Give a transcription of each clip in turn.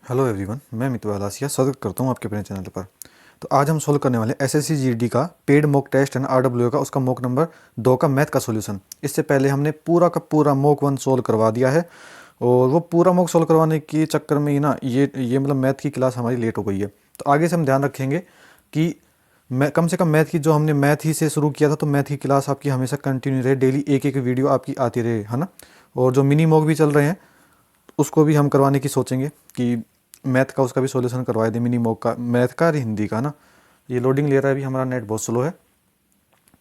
Hello everyone, मैं मितु आलासिया स्वागत करता हूँ आपके अपने चैनल पर। तो आज हम सोल्व करने वाले एसएससी जीडी का paid mock test and RW का उसका मॉक नंबर 2 का मैथ का सॉल्यूशन। इससे पहले हमने पूरा का पूरा मॉक 1 सोल्व करवा दिया है और वो पूरा मॉक सोल्व करवाने के चक्कर में ही ना ये मतलब मैथ की क्लास हमारी लेट हो गई है। तो आगे से हम ध्यान रखेंगे कि मैं कम से कम मैथ की जो हमने मैथ ही से शुरू किया था, तो मैथ की क्लास आपकी हमेशा कंटिन्यू रहे, डेली एक एक वीडियो आपकी आती रहे, है ना। और जो मिनी मॉक भी चल रहे हैं उसको भी हम करवाने की सोचेंगे कि मैथ का उसका भी सॉल्यूशन करवाए दें, मिनी मॉक का, मैथ का और हिंदी का ना। ये लोडिंग ले रहा है, अभी हमारा नेट बहुत स्लो है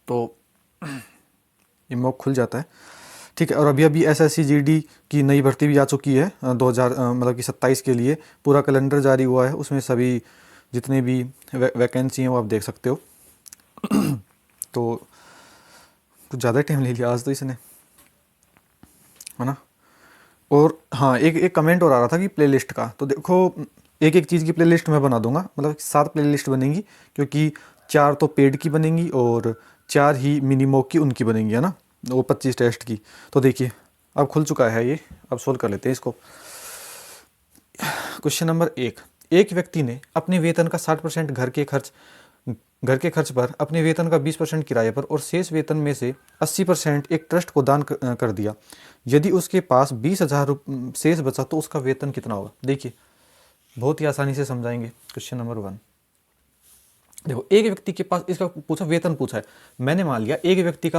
तो ये मॉक खुल जाता है, ठीक है। और अभी अभी एसएससी जीडी की नई भर्ती भी आ चुकी है 2000 मतलब कि 27 के लिए पूरा कैलेंडर जारी हुआ है। उसमें सभी जितने भी वैकेंसी हैं वो आप देख सकते हो। तो कुछ ज़्यादा टाइम ले लिया आज तो इसने, है ना। और हाँ, एक कमेंट और आ रहा था कि प्लेलिस्ट का, तो देखो एक एक चीज़ की प्लेलिस्ट मैं बना दूंगा, मतलब 7 प्लेलिस्ट बनेंगी, क्योंकि 4 तो पेड की बनेंगी और 4 ही मिनी मॉक की उनकी बनेंगी, है ना, वो 25 टेस्ट की। तो देखिए अब खुल चुका है ये, अब सोल्व कर लेते हैं इसको। Question number 1। एक व्यक्ति ने अपने वेतन का 60% घर के खर्च पर, अपने वेतन का 20% किराए पर और शेष वेतन में से 80% एक ट्रस्ट को दान कर दिया। यदि उसके पास 20,000 शेष बचा तो उसका वेतन कितना होगा। देखिए बहुत ही आसानी से समझाएंगे। क्वेश्चन नंबर 1, देखो एक व्यक्ति के पास, इसका पूछा वेतन पूछा है, मैंने मान लिया एक व्यक्ति का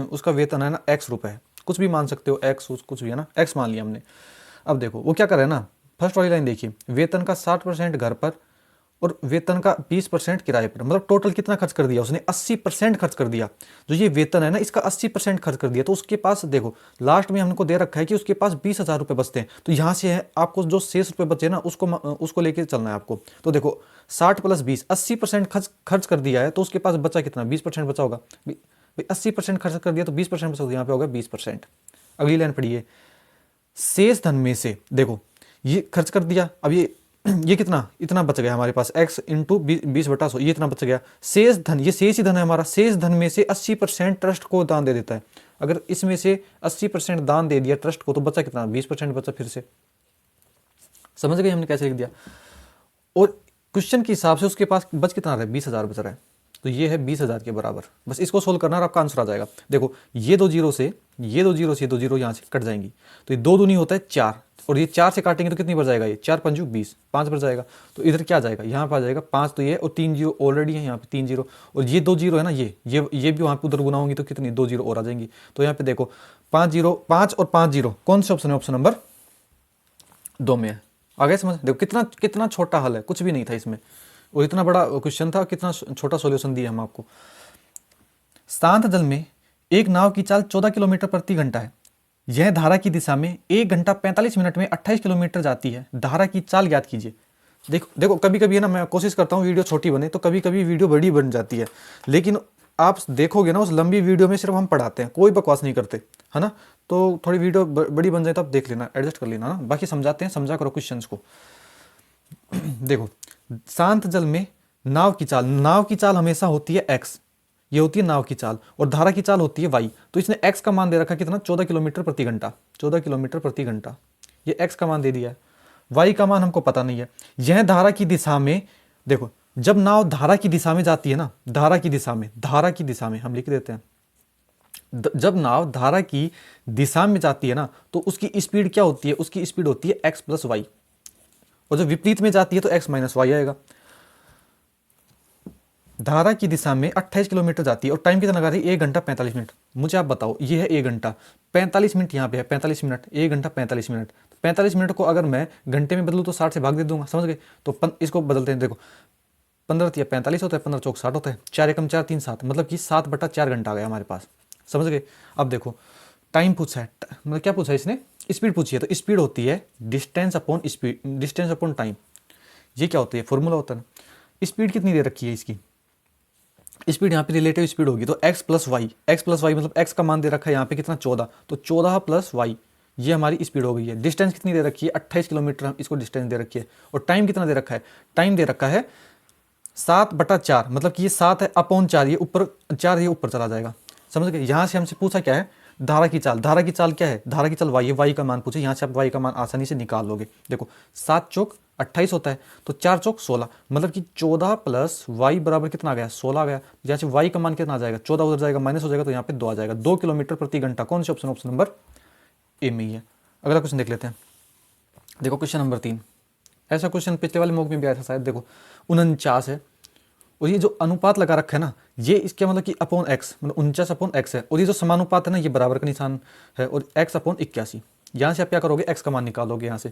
उसका वेतन है ना x रुपए है, कुछ भी मान सकते हो, x कुछ भी है ना, x मान लिया हमने। अब देखो वो क्या कर रहा है ना, फर्स्ट वाली लाइन देखिए, वेतन का 60% घर पर और वेतन का 20% किराए पर, मतलब टोटल कितना खर्च कर दिया उसने, 80% खर्च कर दिया। जो ये वेतन है ना इसका 80% खर्च कर दिया, तो उसके पास देखो लास्ट में हमको दे रखा है कि उसके पास 20,000 रुपये बचते हैं। तो यहाँ से है आपको जो शेष रुपये बचे ना उसको लेके चलना है आपको। तो देखो 60 + 20, 80% खर्च कर दिया है, तो उसके पास बचा कितना, 20% बचा होगा भाई। 80% खर्च कर दिया तो 20% बचा होगा, यहाँ पे होगा 20%। अगली लाइन पढ़िए, शेष धन में से, देखो ये खर्च कर दिया, अब ये कितना, इतना बच गया हमारे पास, x इंटू 20/100, ये इतना बच गया। शेष धन, ये शेष ही धन है हमारा, शेष धन में से 80% ट्रस्ट को दान दे देता है। अगर इसमें से 80% दान दे दिया ट्रस्ट को, तो बचा कितना, 20% बचा। फिर से समझ गए हमने कैसे लिख दिया। और क्वेश्चन के हिसाब से उसके पास बच कितना रहा है, 20,000 बच रहा है, तो ये है 20,000 के बराबर। बस इसको सोल्व करना और आपका आंसर आ जाएगा। देखो ये 2 जीरो से ये 2 जीरो से 2 जीरो यहाँ से कट जाएंगी, तो ये 2 दूनी होता है 4, और ये 4 से काटेंगे तो कितनी बढ़ जाएगा, ये 4 पंजू 20, 5 बढ़ जाएगा। तो इधर क्या जाएगा, यहाँ पर आ जाएगा 5, तो ये और 3 जीरो ऑलरेडी है यहाँ पे, 3 जीरो, और ये 2 जीरो है ना, ये भी वहाँ पे उधर गुना होंगी तो कितनी, 2 जीरो और आ जाएंगी। तो यहाँ पे देखो 5 जीरो, 5 और 5 जीरो कौन से ऑप्शन है, ऑप्शन नंबर 2 में है। आगे समझ, देखो कितना कितना छोटा हल है, कुछ भी नहीं था इसमें, और इतना बड़ा क्वेश्चन था, कितना छोटा सॉल्यूशन दिया हम आपको। शांत जल में एक नाव की चाल 14 किलोमीटर प्रति घंटा है। यह धारा की दिशा में 1 घंटा 45 मिनट में 28 किलोमीटर जाती है। धारा की चाल ज्ञात कीजिए। देखो देखो कभी कभी है ना, मैं कोशिश करता हूँ वीडियो छोटी बने, तो कभी कभी वीडियो बड़ी बन जाती है, लेकिन आप देखोगे ना उस लंबी वीडियो में सिर्फ हम पढ़ाते हैं, कोई बकवास नहीं करते, है ना। तो थोड़ी वीडियो बड़ी बन जाए तो आप देख लेना, एडजस्ट कर लेना ना, बाकी समझाते हैं, समझा करो क्वेश्चंस को। देखो शांत जल में नाव की चाल हमेशा होती है x, ये होती है नाव की चाल, और धारा की चाल होती है y। तो इसने x का मान दे रखा कितना, 14 किलोमीटर प्रति घंटा, 14 किलोमीटर प्रति घंटा, ये x का मान दे दिया है, y का मान हमको पता नहीं है। यह धारा की दिशा में, देखो जब नाव धारा की दिशा में जाती है ना, धारा की दिशा में हम लिख देते हैं, जब नाव धारा की दिशा में जाती है ना, तो उसकी स्पीड क्या होती है, उसकी स्पीड होती है x + y, और जब विपरीत में जाती है तो x - y आएगा। धारा की दिशा में 28 किलोमीटर जाती है, और टाइम कितना लगा रही है, 1 घंटा 45 मिनट। मुझे आप बताओ, ये है 1 घंटा 45 मिनट, यहाँ पे है 45 मिनट, 1 घंटा 45 मिनट। 45 मिनट को अगर मैं घंटे में बदलूँ तो 60 से भाग दे दूंगा, समझ गए। तो इसको बदलते हैं, देखो 15 या 45 होता है, 15 चौक 60 होता है, 4 एकम 4 3 7, मतलब कि 7/4 घंटा आ गया हमारे पास, समझ गए। अब देखो टाइम पूछा है, मतलब क्या पूछा है इसने, स्पीड पूछी है, तो स्पीड होती है distance upon speed, distance upon time. ये क्या होती है, फॉर्मूला होता है ना। स्पीड कितनी दे रखी है इसकी, स्पीड यहाँ पे रिलेटिव स्पीड होगी, तो x + y, मतलब x का मान दे रखा है यहाँ पे कितना, 14, तो 14 + y, ये हमारी स्पीड हो गई है। डिस्टेंस कितनी दे रखी है, 28 किलोमीटर, इसको डिस्टेंस दे रखी है, और टाइम कितना दे रखा है, टाइम दे रखा है 7/4, मतलब कि ये 7 है अपॉन 4, ये ऊपर 4, ये ऊपर चला जाएगा, समझ गए। यहाँ से हमसे पूछा क्या है, धारा की चाल, धारा की चाल क्या है, धारा की चाल y है, y का मान पूछे, यहाँ से आप y का मान आसानी से निकाल लोगे। देखो 7 चौक 28 होता है, तो 4 चौक 16, मतलब कि 14 प्लस y बराबर कितना आ गया, 16 आ गया। यहाँ से y का मान कितना आ जाएगा, 14 उधर जाएगा माइनस हो जाएगा, तो यहाँ पे 2 आ जाएगा, 2 किलोमीटर प्रति घंटा। कौन से ऑप्शन, ऑप्शन नंबर ए में ही है। अगला क्वेश्चन देख लेते हैं। देखो क्वेश्चन नंबर 3, ऐसा क्वेश्चन पिछले वाले मॉक में भी आया था शायद। देखो 49 है और ये जो अनुपात लगा रखा है ना, ये इसके मतलब कि अपॉन एक्स, मतलब 49 अपॉन एक्स है, और ये जो समानुपात है ना, ये बराबर का निशान है, और एक्स अपॉन 81। यहाँ से आप क्या करोगे, एक्स का मान निकालोगे यहाँ से।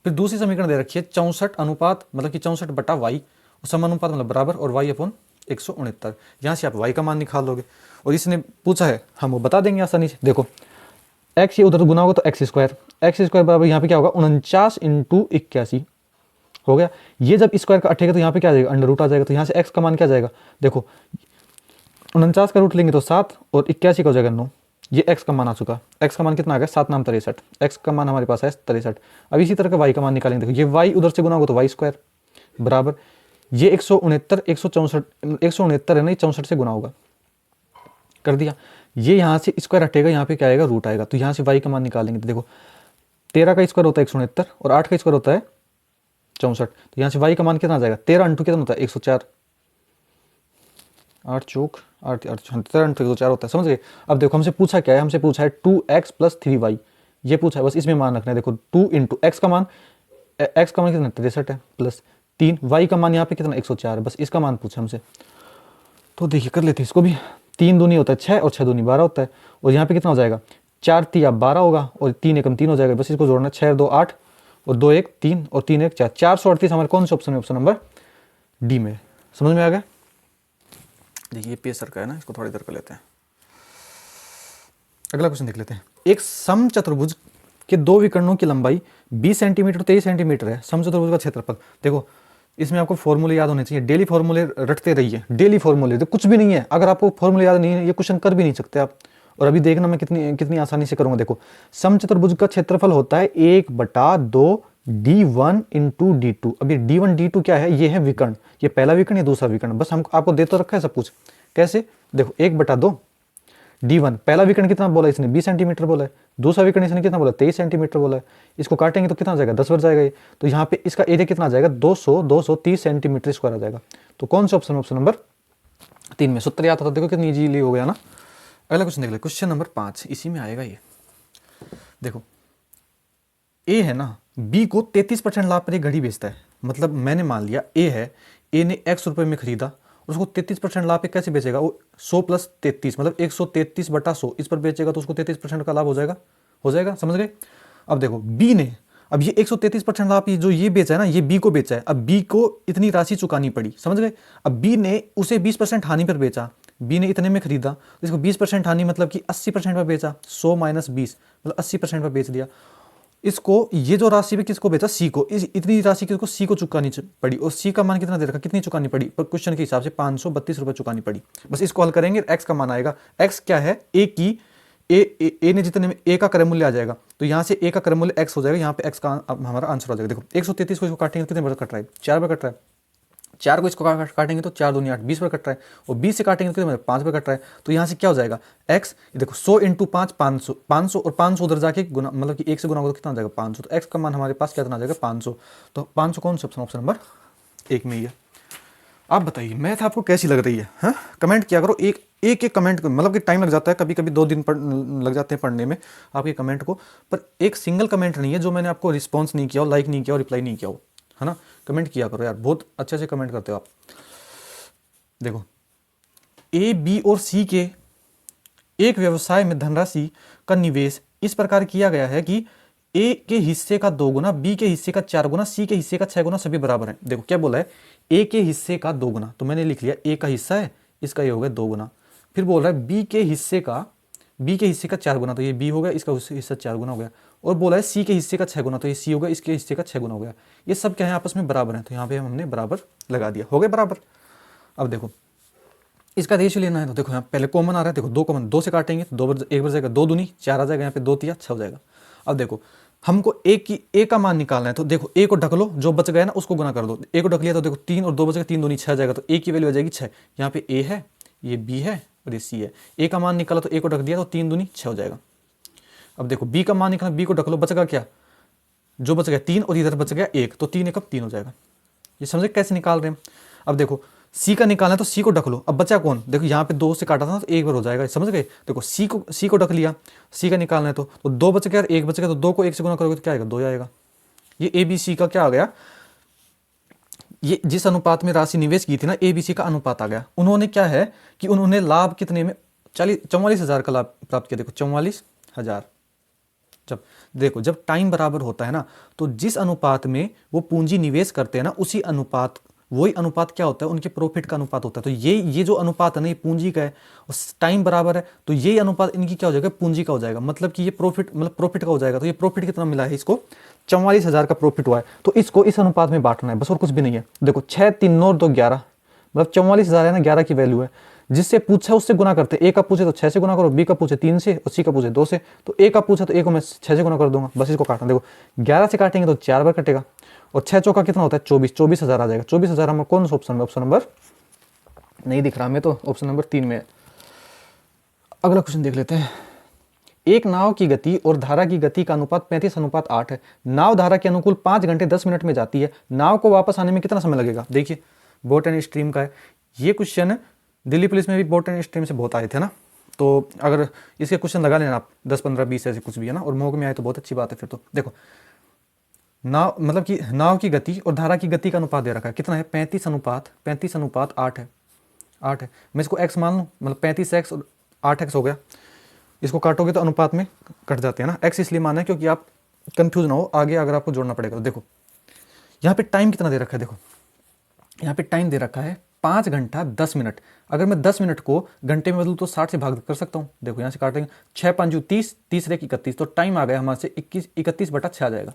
फिर दूसरी समीकरण दे रखी है 64 अनुपात मतलब कि 64 बटा वाई, और समानुपात मतलब बराबर, और वाई अपॉन 169। यहाँ से आप वाई का मान निकाल लोगे, और इसने पूछा है हम वो बता देंगे आसानी से। देखो एक्स ये उधर गुना होगा तो एक्स स्क्वायर बराबर यहाँ पे क्या होगा, 49 इंटू 81 हो गया। ये जब स्क्वायर का हटेगा तो यहाँ पे क्या आ जाएगा, अंडर रूट आ जाएगा। तो यहाँ से एक्स का मान क्या जाएगा, देखो 49 का रूट लेंगे तो 7 और 81 का हो जाएगा 9। ये एक्स का मान आ चुका। एक्स का मान कितना आ गया, 7 नाम 63। एक्स का मान हमारे पास है 63। अब इसी तरह का वाई का मान निकालेंगे। देखो ये वाई उधर से गुना होगा तो वाई स्क्वायर बराबर, ये 169 169 है ना, 64 से गुना होगा, कर दिया। ये यहाँ से स्क्वायर हटेगा, यहाँ पे क्या आएगा, रूट आएगा। तो यहाँ से वाई का मान निकालेंगे। तो देखो 13 का स्क्वायर होता है 169 और 8 का स्क्वायर होता है 64। तो यहाँ से वाई का मान कितना आ जाएगा, 13 इंटू कितना होता है 104, 8 चौक 8 13 इंटू 104 होता है। समझ गए। अब देखो हमसे पूछा क्या है, हमसे पूछा है 2x प्लस 3y, ये पूछा है, बस इसमें मान रखना है। देखो 2 इंटू एक्स का मान कितना 63 है, प्लस 3 वाई का मान यहाँ पे कितना 104 है, बस इसका मान पूछा हमसे। तो देखिए कर लेते हैं इसको भी। 3 दूनी होता है 6 और 6 दूनी 12 होता है, और यहाँ पे कितना हो जाएगा, 4 3 12 होगा, और 3 एकम 3 हो जाएगा, बस इसको जोड़ना। 6 2 8 और 2 1 3 और 3 1 4, 438 हमारे कौन से ऑप्शन में, ऑप्शन नंबर डी में। समझ में आ गया। देखिए पेसर का है ना, इसको थोड़ी देर कर लेते हैं। अगला क्वेश्चन देख लेते हैं। एक समचतुर्भुज के दो विकर्णों की लंबाई 20 सेंटीमीटर और 23 सेंटीमीटर है। समचतुर्भुज का क्षेत्रफल, देखो इसमें आपको फॉर्मूले याद होने चाहिए। डेली फॉर्मूले रटते रहिए, डेली फॉर्मूले, तो कुछ भी नहीं है। अगर आपको फॉर्मूले याद नहीं है, ये क्वेश्चन कर भी नहीं सकते आप। और अभी देखना मैं कितनी आसानी से करूंगा। देखो समचतुर्भुज का क्षेत्रफल होता है 1/2 d1 इंटू d2। अब ये d1 d2 क्या है, ये है विकर्ण, ये पहला विकर्ण, ये दूसरा विकर्ण। बस हम आपको दे तो रखा है सब कुछ। कैसे, देखो 1/2 d1, पहला विकर्ण कितना बोला इसने, 20 सेंटीमीटर बोला है। दूसरा विकर्ण इसने कितना बोला, 23 सेंटीमीटर बोला है। इसको काटेंगे तो कितना आ जाएगा, 10 बढ़ जाएगा ये। तो यहाँ पे इसका एरिया कितना आ जाएगा, 230 सेंटीमीटर स्क्वायर आ जाएगा। तो कौन सा ऑप्शन, ऑप्शन नंबर 3 में। सूत्र याद था, देखो कितनी इजीली हो गया ना। अगला क्वेश्चन देख ले, क्वेश्चन नंबर 5, इसी में आएगा ये। देखो ए है ना, बी को 33% लाभ पर एक घड़ी बेचता है। मतलब मैंने मान लिया ए है, ए ने x रुपए में खरीदा और उसको 33% लाभ पे कैसे बेचेगा, वो 100 प्लस 33 मतलब 133/100 इस पर बेचेगा, तो उसको 33% का लाभ हो जाएगा। समझ गए। अब देखो बी ने, अब ये 133% लाभ जो ये बेचा है ना, ये बी को बेचा है। अब बी को इतनी राशि चुकानी पड़ी, समझ गए। अब बी ने उसे 20% हानि पर बेचा, बी ने इतने में खरीदा, तो इसको 20% हानि मतलब कि 80% पर बेचा। 100 माइनस 20 मतलब 80% पर बेच दिया इसको। ये जो राशि भी किसको बेचा, सी को। इतनी राशि किसको, सी को चुकानी पड़ी, और सी का मान कितना दे रखा, कितनी चुकानी पड़ी, पर क्वेश्चन के हिसाब से 532 रुपए चुकानी पड़ी। बस इसको हल करेंगे, एक्स का मान आएगा। एक्स क्या है, ए की ए ने जितने में ए का क्रम मूल्य आ जाएगा, तो यहाँ से ए का क्रम मूल्य एक्स हो जाएगा। यहाँ पे एक्स का हमारा आंसर हो जाएगा। देखो 133 को इसको काटेंगे तो कितने बार कट रहा है, 4 बार कट रहा है। 4 को इसको काटेंगे तो 4 दूनी 8, 20 पर कट रहा है, और 20 से काटेंगे तो 5 पर कट रहा है। तो यहाँ से क्या हो जाएगा, एक्स देखो 100 इंटू 5 500, 500 और 500 उधर जाके गुना, मतलब कि 1 से गुना होगा तो कितना हो जाएगा 500। तो एक्स का मान हमारे पास कितना आ जाएगा 500। तो 500 कौन सा ऑप्शन, ऑप्शन नंबर 1 में ही है। आप बताइए मैथ आपको कैसी लग रही है, हाँ कमेंट किया करो। एक कमेंट, मतलब कि टाइम लग जाता है, कभी कभी 2 दिन लग जाते हैं पढ़ने में आपके कमेंट को, पर एक सिंगल कमेंट नहीं है जो मैंने आपको रिस्पॉन्स नहीं किया हो, लाइक नहीं किया हो, रिप्लाई नहीं किया हो, है ना। कमेंट किया करो यार, बहुत अच्छे से कमेंट करते हो आप। देखो ए बी और सी के एक व्यवसाय में धनराशि का निवेश इस प्रकार किया गया है कि ए के हिस्से का 2 गुना, बी के हिस्से का 4 गुना, सी के हिस्से का 6 गुना सभी बराबर है। देखो क्या बोला है, ए के हिस्से का 2 गुना, तो मैंने लिख लिया ए का हिस्सा है, इसका ये हो गया 2 गुना। फिर बोल रहा है बी के हिस्से का 4 गुना, तो ये बी हो गया, इसका हिस्सा 4 गुना हो गया। और बोला है सी के हिस्से का 6 गुना, तो ये सी हो गया, इसके हिस्से का 6 गुना हो गया। ये सब क्या है, आपस में बराबर है, तो यहाँ पे हमने बराबर लगा दिया, हो गए बराबर। अब देखो इसका रेशियो लेना है, तो देखो यहाँ पहले कॉमन आ रहा है। देखो 2 कॉमन, 2 से काटेंगे तो 2 एक बार जाएगा, 2 दूनी 4 आ जाएगा, यहाँ पे 2 तिया 6 हो जाएगा। अब देखो हमको ए का मान निकालना है, तो देखो ए को ढक लो, जो बच गया ना उसको गुना कर दो। ए को ढक लिया तो देखो 3 और 2 बच गए, 3 दूनी 6 आ जाएगा, तो ए की वैल्यू आ जाएगी 6। यहाँ पे ए है, ये बी है और ये सी है। ए का मान निकाला तो ए को ढक दिया तो 3 दूनी 6 हो जाएगा। अब देखो बी का मान निकालना, बी को ढक लो, बचेगा क्या, जो बच गया 3 और इधर बच गया 1, तो 3 एकम 3 हो जाएगा। ये समझे कैसे निकाल रहे हैं। अब देखो सी का निकालना है तो सी को ढक लो, अब बचा कौन, देखो यहाँ पे 2 से काटा था तो 1 बार हो जाएगा, समझ गए। देखो सी को ढक लिया, सी का निकालना है तो 2 बच गया और 1 बच गया, तो 2 को 1 से गुना करोगे तो क्या आएगा, 2 आएगा। ये ए बी सी का क्या आ गया, ये जिस अनुपात में राशि निवेश की थी ना, ए बी सी का अनुपात आ गया। उन्होंने क्या है कि उन्होंने लाभ कितने में 44,000 का लाभ प्राप्त किया। देखो 44,000, जब देखो जब टाइम बराबर होता है ना, तो जिस अनुपात में वो पूंजी निवेश करते हैं ना, उसी अनुपात, वही अनुपात क्या होता है, उनके प्रॉफिट का अनुपात होता है। तो ये जो अनुपात है ना, ये पूंजी का है, और टाइम बराबर है, तो यही अनुपात इनकी क्या हो जाएगा, पूंजी का हो जाएगा। मतलब कि ये प्रॉफिट का हो जाएगा। तो ये प्रॉफिट कितना मिला है इसको, 44,000 का प्रॉफिट हुआ है, तो इसको इस अनुपात में बांटना है बस, और कुछ भी नहीं है। देखो 6, 3, 9, 2, 11, मतलब 44,000 है ना, 11 की वैल्यू है। जिससे पूछा उससे गुना करते, ए का पूछे तो 6 से गुना करो, बी का पूछे 3 से, और सी का पूछे 2 से। तो ए का पूछा तो ए को मैं 6 से गुना कर दूंगा, बस इसको काटना। देखो 11 से काटेंगे तो 4 बार कटेगा, और 6 चौका कितना होता है 24, 24,000 आ जाएगा। 24,000 हमें कौन सा ऑप्शन में, ऑप्शन नंबर नहीं दिख रहा हमें, तो ऑप्शन नंबर 3 में है। अगला क्वेश्चन देख लेते हैं। एक नाव की गति और धारा की गति का अनुपात 35:8 है। नाव धारा के अनुकूल 5 घंटे 10 मिनट में जाती है। नाव को वापस आने में कितना समय लगेगा। देखिए बोट एंड स्ट्रीम का है ये क्वेश्चन, दिल्ली पुलिस में भी बोट एंड स्ट्रीम से बहुत आए थे ना, तो अगर इसके क्वेश्चन लगा लेना आप 10, 15, 20 ऐसे कुछ भी है ना, और मौके में आए तो बहुत अच्छी बात है। फिर तो देखो नाव, मतलब कि नाव की गति और धारा की गति का अनुपात दे रखा है, कितना है 35:8 है, 8 है। मैं इसको x मान लूँ, मतलब 35x और 8x हो गया। इसको काटोगे तो अनुपात में कट जाते हैं ना। x इसलिए माना है क्योंकि आप कंफ्यूज ना हो आगे अगर आपको जोड़ना पड़ेगा। तो देखो यहाँ पे टाइम कितना दे रखा है, देखो यहाँ पे टाइम दे रखा है 5 घंटा 10 मिनट। अगर मैं 10 मिनट को घंटे में बदलूँ तो 60 से भाग कर सकता हूँ। देखो यहाँ से काटेंगे 6 5 30, 30 रेख 31, तो टाइम आ गया हमारे से 31/6 आ जाएगा।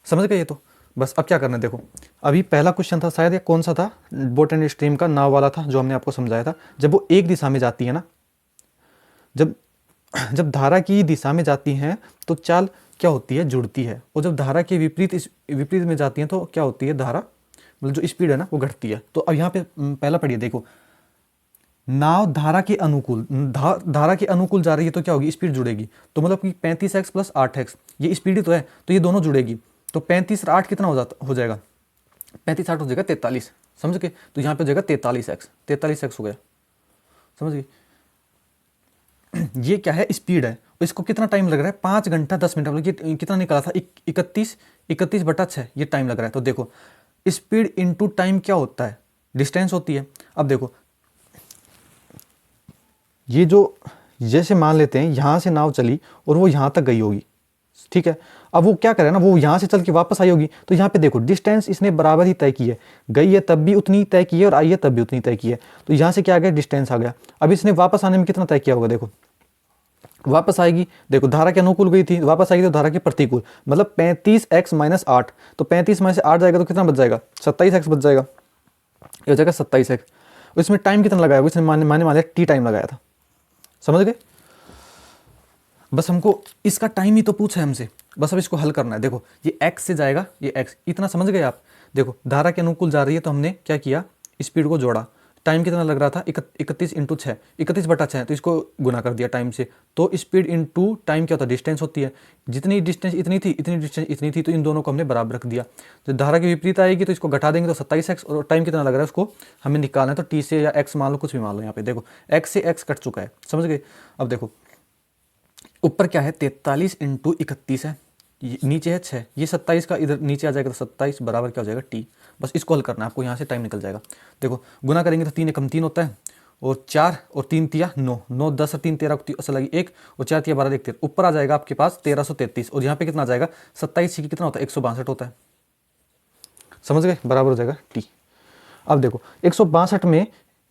समझ गए ये तो। बस अब क्या करना है, देखो अभी पहला क्वेश्चन था शायद, या कौन सा था, बोट एंड स्ट्रीम का नाव वाला था जो हमने आपको समझाया था। जब वो एक दिशा में जाती है ना, जब धारा की दिशा में जाती हैं तो चाल क्या होती है, जुड़ती है। और जब धारा के विपरीत में जाती हैं तो क्या होती है, धारा मतलब जो स्पीड है ना वो घटती है। तो अब यहाँ पे पहला पढ़िए, देखो नाव धारा के अनुकूल, धारा के अनुकूल जा रही है तो क्या होगी, स्पीड जुड़ेगी। तो मतलब कि 35x + 8x, ये स्पीड ही तो है, तो ये दोनों जुड़ेगी। तो 35 और 8 कितना हो जाएगा, 35 8 हो जाएगा 43, समझ गए। तो यहाँ पे हो जाएगा 43x हो गया, समझ गए। ये क्या है, स्पीड है। इसको कितना टाइम लग रहा है, 5 घंटा 10 मिनट, मतलब ये कितना निकाला था 31/6 ये टाइम लग रहा है। तो देखो स्पीड इनटू टाइम क्या होता है, डिस्टेंस होती है। अब देखो ये जो, जैसे मान लेते हैं यहाँ से नाव चली और वो यहाँ तक गई होगी, ठीक है। अब वो क्या करे ना, वो यहाँ से चल के वापस आई होगी। तो यहाँ पे देखो डिस्टेंस इसने बराबर ही तय की है, गई है तब भी उतनी तय की है और आई है तब भी उतनी तय की है। तो यहाँ से क्या आ गया, डिस्टेंस आ गया। अब इसने वापस आने में कितना तय किया होगा, देखो वापस आएगी, देखो धारा के अनुकूल गई थी, वापस आएगी तो धारा के प्रतिकूल, मतलब 35x - 8। तो 35 में से 8 जाएगा तो कितना बच जाएगा, 27x बच जाएगा, ये हो जाएगा 27x। इसमें टाइम कितना लगाया, इसने माने टी टाइम लगाया था, समझ गए। बस हमको इसका टाइम ही तो पूछा है हमसे, बस अब इसको हल करना है। देखो ये x से जाएगा, ये x, इतना समझ गए आप। देखो धारा के अनुकूल जा रही है तो हमने क्या किया, स्पीड को जोड़ा। टाइम कितना लग रहा था, 31 × 6, 31/6, तो इसको गुना कर दिया टाइम से। तो स्पीड इनटू टाइम क्या होता है, डिस्टेंस होती है। जितनी डिस्टेंस इतनी थी, इतनी डिस्टेंस इतनी थी, तो इन दोनों को हमने बराबर रख दिया। जब धारा के विपरीत आएगी तो इसको घटा देंगे तो 27x, और टाइम कितना लग रहा है उसको हमें निकालना है। तो t से या x मान लो, कुछ भी मान लो। यहाँ पे देखो x से x कट चुका है, समझ गए। अब देखो ऊपर क्या है, 43 × 31 है, नीचे है 6, ये 27 का इधर नीचे आ जाएगा तो 27 बराबर क्या हो जाएगा t। बस इसको हल करना है आपको, यहाँ से टाइम निकल जाएगा। देखो गुना करेंगे तो 3 एकम 3 होता है, और 4 और 3 तिया 9, 9 10 और 3 13 असल लगी 1, और 4 तिया 12 देखते, ऊपर आ जाएगा आपके पास 1333। और यहाँ पे कितना आ जाएगा, 27 की कितना होता है, 162 होता है, समझ गए, बराबर हो जाएगा t। अब देखो 162 में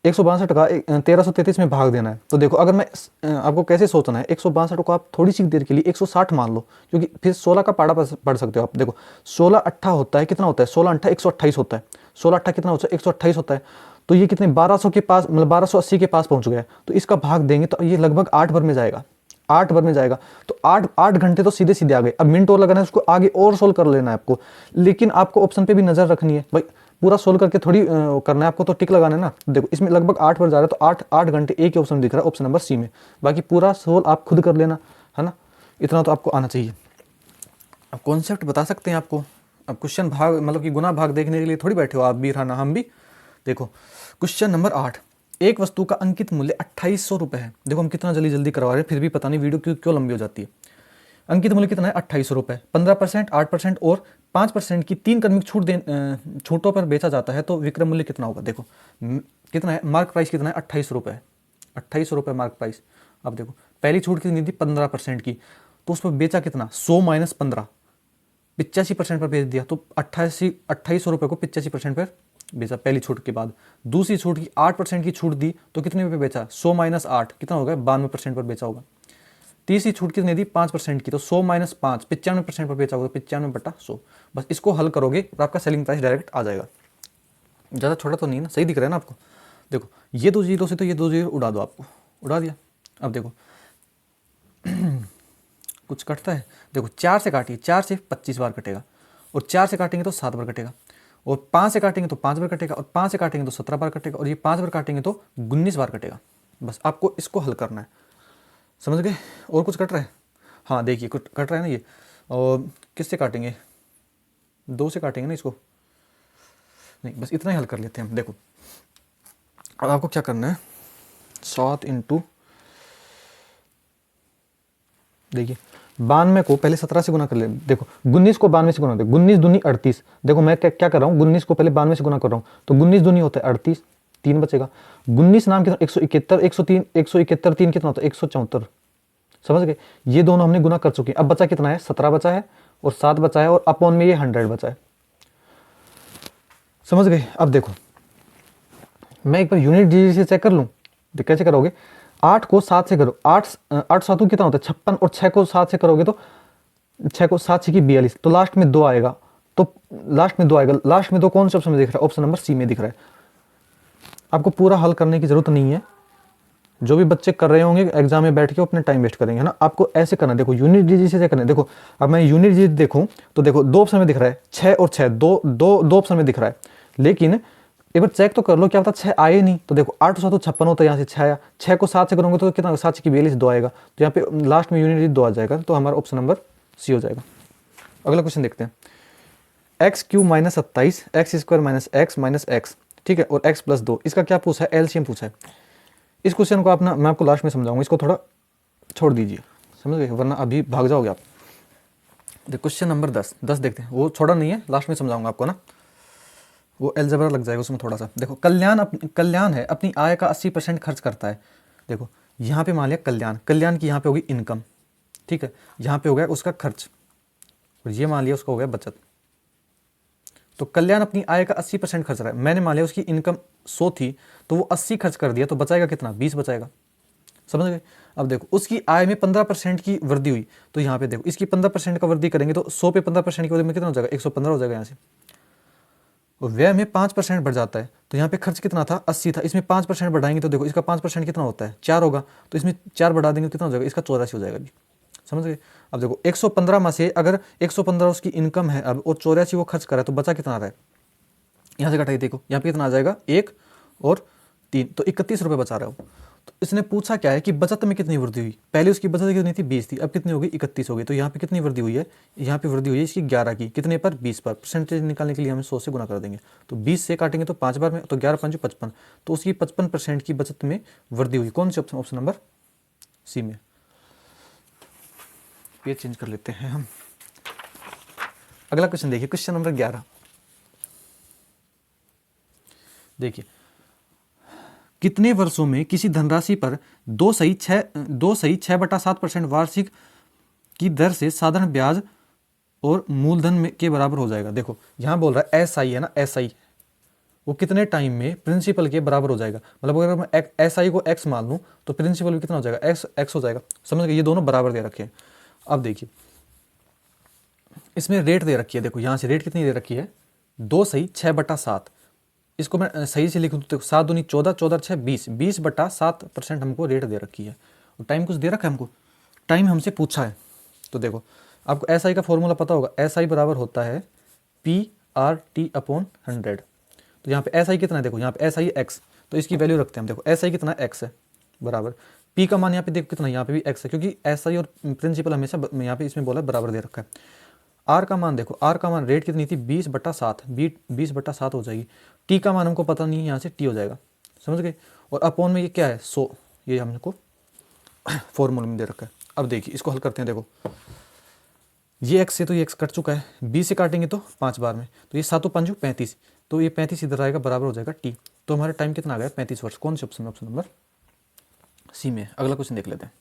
162 का 1333 में भाग देना है। तो देखो अगर मैं आपको कैसे सोचना है, 162 को आप थोड़ी सी देर के लिए 160 मान लो, क्योंकि फिर 16 का पाड़ा पढ़ सकते हो आप। देखो 16 अट्ठा होता है, कितना होता है, 16 अट्ठा 128 होता है, 16 अट्ठा कितना होता है, 128 होता है। तो ये कितने 1200 के पास, मतलब 1280 के पास पहुंच गया। तो इसका भाग देंगे तो ये लगभग 8 भर में जाएगा, 8 भर में जाएगा। तो 8 घंटे तो सीधे सीधे आ गए। अब मिनट और लगाना है, उसको आगे और सोल्व कर लेना है आपको, लेकिन आपको ऑप्शन पे भी नजर रखनी है भाई, पूरा सोल्व करके थोड़ी करना है आपको, तो टिक लगाना है ना। देखो इसमें लगभग 8 पर जा रहा है, तो 8 घंटे एक ही ऑप्शन दिख रहा है, ऑप्शन नंबर सी में। बाकी पूरा सोल्व आप खुद कर लेना, है ना। इतना तो आपको आना चाहिए। अब कॉन्सेप्ट बता सकते हैं आपको। अब क्वेश्चन भाग मतलब कि गुना भाग देखने के लिए थोड़ी बैठे हो आप भी, ना हम भी। देखो क्वेश्चन नंबर 8, एक वस्तु का अंकित मूल्य 2800 रुपये है। देखो हम कितना जल्दी जल्दी करवा रहे हैं, फिर भी पता नहीं वीडियो क्यों लंबी हो जाती है। अंकित मूल्य कितना है 2800 रुपये, 15%, 8% और 5% की 3 क्रमिक छूटों पर बेचा जाता है, तो विक्रय मूल्य कितना होगा। देखो कितना है, मार्क प्राइस कितना है 2800 रुपये है, 2800 रुपये मार्क प्राइस। अब देखो पहली छूट कितनी थी 15% की, तो उस पर बेचा कितना 100 माइनस 15, 85% पर बेच दिया, तो 2800 रुपये को 85% पर बेचा पहली छूट के बाद। दूसरी छूट की 8% की छूट दी, तो कितने पे बेचा 100 माइनस 8 कितना होगा 92% पर बेचा होगा। तीसरी छूट कितनी दी 5% की, तो 100 माइनस 5 95% पर बेचा होगा, 95/100। बस इसको हल करोगे और आपका सेलिंग प्राइस डायरेक्ट आ जाएगा। ज़्यादा छोटा तो नहीं ना, सही दिख रहा है ना आपको। देखो ये 2 जीरो से तो ये 2 जीरो उड़ा दो, आपको उड़ा दिया। अब देखो कुछ कटता है, देखो 4 से काटिए, 4 से 25 बार कटेगा, और 4 से काटेंगे तो 7 बार कटेगा, और 5 से काटेंगे तो 5 बार कटेगा, और 5 से काटेंगे तो 17 बार कटेगा, और ये 5 बार काटेंगे तो 19 बार कटेगा। बस आपको इसको हल करना है, समझ गए। और कुछ कट रहा है, हाँ देखिए कुछ कट रहा है ना ये, और किससे काटेंगे 2 से काटेंगे ना इसको, नहीं बस इतना ही हल कर लेते हैं हम। देखो अब आपको क्या करना है, 7 इंटू, देखिए 92 को पहले 17 से गुना कर ले। देखो 19 को 92 से गुना, देखो 19 दूनी 38। देखो मैं क्या कर रहा हूँ, 19 को पहले 92 से गुना कर रहा हूँ, तो 19 दूनी होता है 38, 3 बचेगा। 19 नाम कितना 171, 103, 171 3 कितना होता है 174, समझ गए। ये दोनों हमने गुना कर चुके हैं। अब बचा कितना है 17 बचा है, और 7 बचा है, और अपॉन में ये 100 बचा है, समझ गए। अब देखो मैं एक बार यूनिट डिजिट से चेक कर लूँ, कैसे करोगे, 8 को 7 से करो, 8 7 कितना होता है 56, और 6 को 7 से करोगे तो 6 को 7 6 की 42, तो लास्ट में 2 आएगा, तो लास्ट में 2 आएगा। लास्ट में 2 कौन से ऑप्शन में दिख रहा है, ऑप्शन नंबर सी में दिख रहा है। आपको पूरा हल करने की जरूरत नहीं है, जो भी बच्चे कर रहे होंगे एग्जाम में बैठ के अपने टाइम वेस्ट करेंगे, है ना। आपको ऐसे करना, देखो यूनिट डिजिट से चेक करना है। देखो अब मैं यूनिट डिजिट देखूँ तो देखो 2 ऑप्शन में दिख रहा है 6 और 6, दो ऑप्शन में दिख रहा है, लेकिन एक बार चेक तो कर लो, क्या पता 6 आए नहीं। तो देखो 8 7 56 होता है, यहाँ से 6 आया, 6 को 7 से करोगे तो कितना 7 6 की 42, 2 आएगा, तो यहाँ पे लास्ट में यूनिट 2 आ जाएगा, तो हमारा ऑप्शन नंबर सी हो जाएगा। अगला क्वेश्चन देखते हैं, x Q minus 27, x square minus x, ठीक है, और एक्स प्लस 2, इसका क्या पूछा है, एलसीएम पूछा है। इस क्वेश्चन को आप ना, मैं आपको लास्ट में समझाऊंगा, इसको थोड़ा छोड़ दीजिए, समझ गए, वरना अभी भाग जाओगे आप। देखो क्वेश्चन नंबर 10 देखते हैं, वो छोड़ा नहीं है, लास्ट में समझाऊंगा आपको ना, वो एल्जेब्रा लग जाएगा उसमें थोड़ा सा। देखो कल्याण है, अपनी आय का 80% खर्च करता है। देखो यहाँ पे मान लिया कल्याण की यहाँ पे होगी इनकम, ठीक है, यहाँ पे हो गया उसका खर्च, और ये मान लिया उसका हो गया बचत। तो कल्याण अपनी आय का 80% खर्च रहा है, मैंने मान लिया उसकी इनकम 100 थी, तो वो 80 खर्च कर दिया, तो बचाएगा कितना 20 बचाएगा, समझ गए। अब देखो उसकी आय में 15% की वृद्धि हुई, तो यहाँ पे देखो इसकी 15% का वृद्धि करेंगे, तो 100 पे 15% की वृद्धि में कितना हो जाएगा 115 हो जाएगा यहाँ से। और व्यय में 5% बढ़ जाता है, तो यहाँ पे खर्च कितना था 80 था, इसमें 5% बढ़ाएंगे, तो देखो इसका 5% कितना होता है 4 होगा, तो इसमें 4 बढ़ा देंगे तो कितना हो जाएगा, इसका 84 हो जाएगा अभी, समझ गए। अब देखो 115 में से अगर 115 उसकी इनकम है अब, और 84 वो खर्च करा है, तो बचा कितना आ रहा है, यहाँ से घटाई, देखो यहाँ पे कितना आ जाएगा 1 और 3, तो 31 रुपये बचा रहा है वो। तो इसने पूछा क्या है कि बचत में कितनी वृद्धि हुई, पहले उसकी बचत कितनी थी 20 थी, अब कितनी हो गई 31 हो गई, तो यहाँ पे कितनी वृद्धि हुई है, यहाँ पे वृद्धि हुई है इसकी 11 की, कितने पर 20 पर। परसेंटेज निकालने के लिए हमें 100 से गुना कर देंगे, तो 20 से काटेंगे तो 5 बार में, तो 11 5 55, तो उसकी 55% की बचत में वृद्धि हुई। कौन से ऑप्शन, ऑप्शन नंबर सी में। पेज चेंज कर लेते हैं हम। अगला क्वेश्चन देखिए, क्वेश्चन नंबर 11 देखिए, कितने वर्षों में किसी धनराशि पर 2/6 वार्षिक की दर से साधारण ब्याज और मूलधन में के बराबर हो जाएगा। देखो यहाँ बोल रहा है SI है ना, SI वो कितने टाइम में प्रिंसिपल के बराबर हो जाएगा, मतलब अगर मैं SI को x मान लूँ तो प्रिंसिपल भी कितना हो जाएगा x हो जाएगा, समझ गए। ये दोनों बराबर दे रखे हैं। अब देखिए इसमें रेट दे रखी है, देखो यहाँ से रेट कितनी दे रखी है 2/6/7, इसको मैं सही से लिखूँ तो 7 दूनी 14, 14 6 20, 20/7% हमको रेट दे रखी है, और टाइम कुछ दे रखा है हमको, टाइम हमसे पूछा है। तो देखो आपको SI का फॉर्मूला पता होगा, SI बराबर होता है PRT/100। तो यहाँ पे SI कितना है, देखो यहाँ पे SI x, तो इसकी वैल्यू रखते हैं हम, देखो SI कितना x है बराबर पी का मान यहाँ पे देखो कितना, यहाँ पे भी एक्स है, क्योंकि एस आई और प्रिंसिपल हमेशा यहाँ पे इसमें बोला बराबर दे रखा है। आर का मान देखो, आर का मान रेट कितनी थी 20/7, 20/7 हो जाएगी। टी का मान हमको पता नहीं है, यहाँ से टी हो जाएगा, समझ गए। और अपॉन में ये क्या है 100, ये हमको फॉर्मूले में दे रखा है। अब देखिए इसको हल करते हैं। देखो ये एक्स से तो ये एक्स कट चुका है, 20 से काटेंगे तो 5 बार में, तो ये 7 5 35, तो ये 35 इधर आएगा, बराबर हो जाएगा टी। तो हमारा टाइम कितना आ गया 35 वर्ष। कौन से ऑप्शन में? ऑप्शन नंबर सी में। अगला क्वेश्चन देख लेते हैं।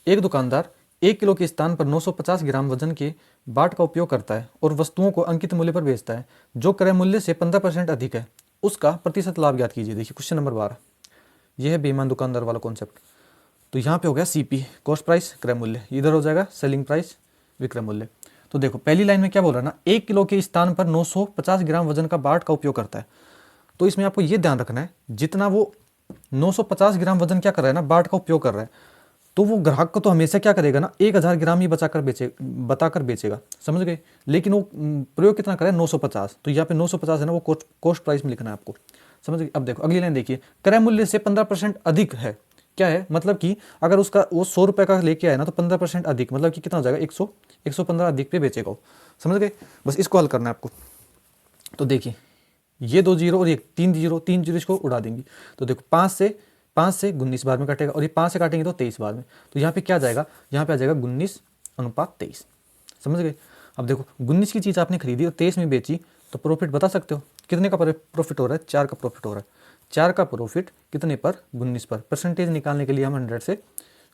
एक दुकानदार 1 किलो के स्थान पर 950 ग्राम वजन के बाट का उपयोग करता है और वस्तुओं को अंकित मूल्य पर बेचता है जो क्रय मूल्य से 15% अधिक है, उसका प्रतिशत लाभ ज्ञात कीजिए। देखिए क्वेश्चन नंबर 12, यह है बेईमान दुकानदार वाला कॉन्सेप्ट। तो यहाँ पे हो गया सीपी कॉस्ट प्राइस क्रय मूल्य, इधर हो जाएगा सेलिंग प्राइस विक्रय मूल्य। तो देखो पहली लाइन में क्या बोल रहा है ना, 1 किलो के स्थान पर 950 ग्राम वजन का बाट का उपयोग करता है। तो इसमें आपको ये ध्यान रखना है, जितना वो 950 ग्राम वजन क्या कर रहा है ना, बाट का उपयोग कर रहा है, तो वो ग्राहक को तो हमेशा क्या करेगा ना 1000 ग्राम ही बताकर बेचेगा, समझ गए। लेकिन वो प्रयोग कितना करे 950, तो यहाँ पे 950 है ना, वो कॉस्ट प्राइस में लिखना है आपको, समझ गए। अब देखो अगली लाइन देखिए, क्रय मूल्य से 15% अधिक है। क्या है मतलब कि अगर उसका वो 100 रुपये का लेके आया ना, तो 15% अधिक मतलब कि कितना हो जाएगा 115 अधिक पे बेचेगा वो, समझ गए। बस इसको हल करना है आपको। तो देखिए ये 2 जीरो और ये 3 जीरो इसको उड़ा देंगी। तो देखो 5 से 19 बार में कटेगा, और ये 5 से काटेंगे तो 23 बार में। तो यहाँ पे क्या जाएगा, यहाँ पे आ जाएगा 19:23, समझ गए। अब देखो 19 की चीज़ आपने खरीदी और 23 में बेची, तो प्रॉफिट बता सकते हो कितने का प्रॉफिट हो रहा है, 4 का प्रॉफिट हो रहा है। 4 का प्रॉफिट कितने पर 19 पर। परसेंटेज निकालने के लिए हम 100 से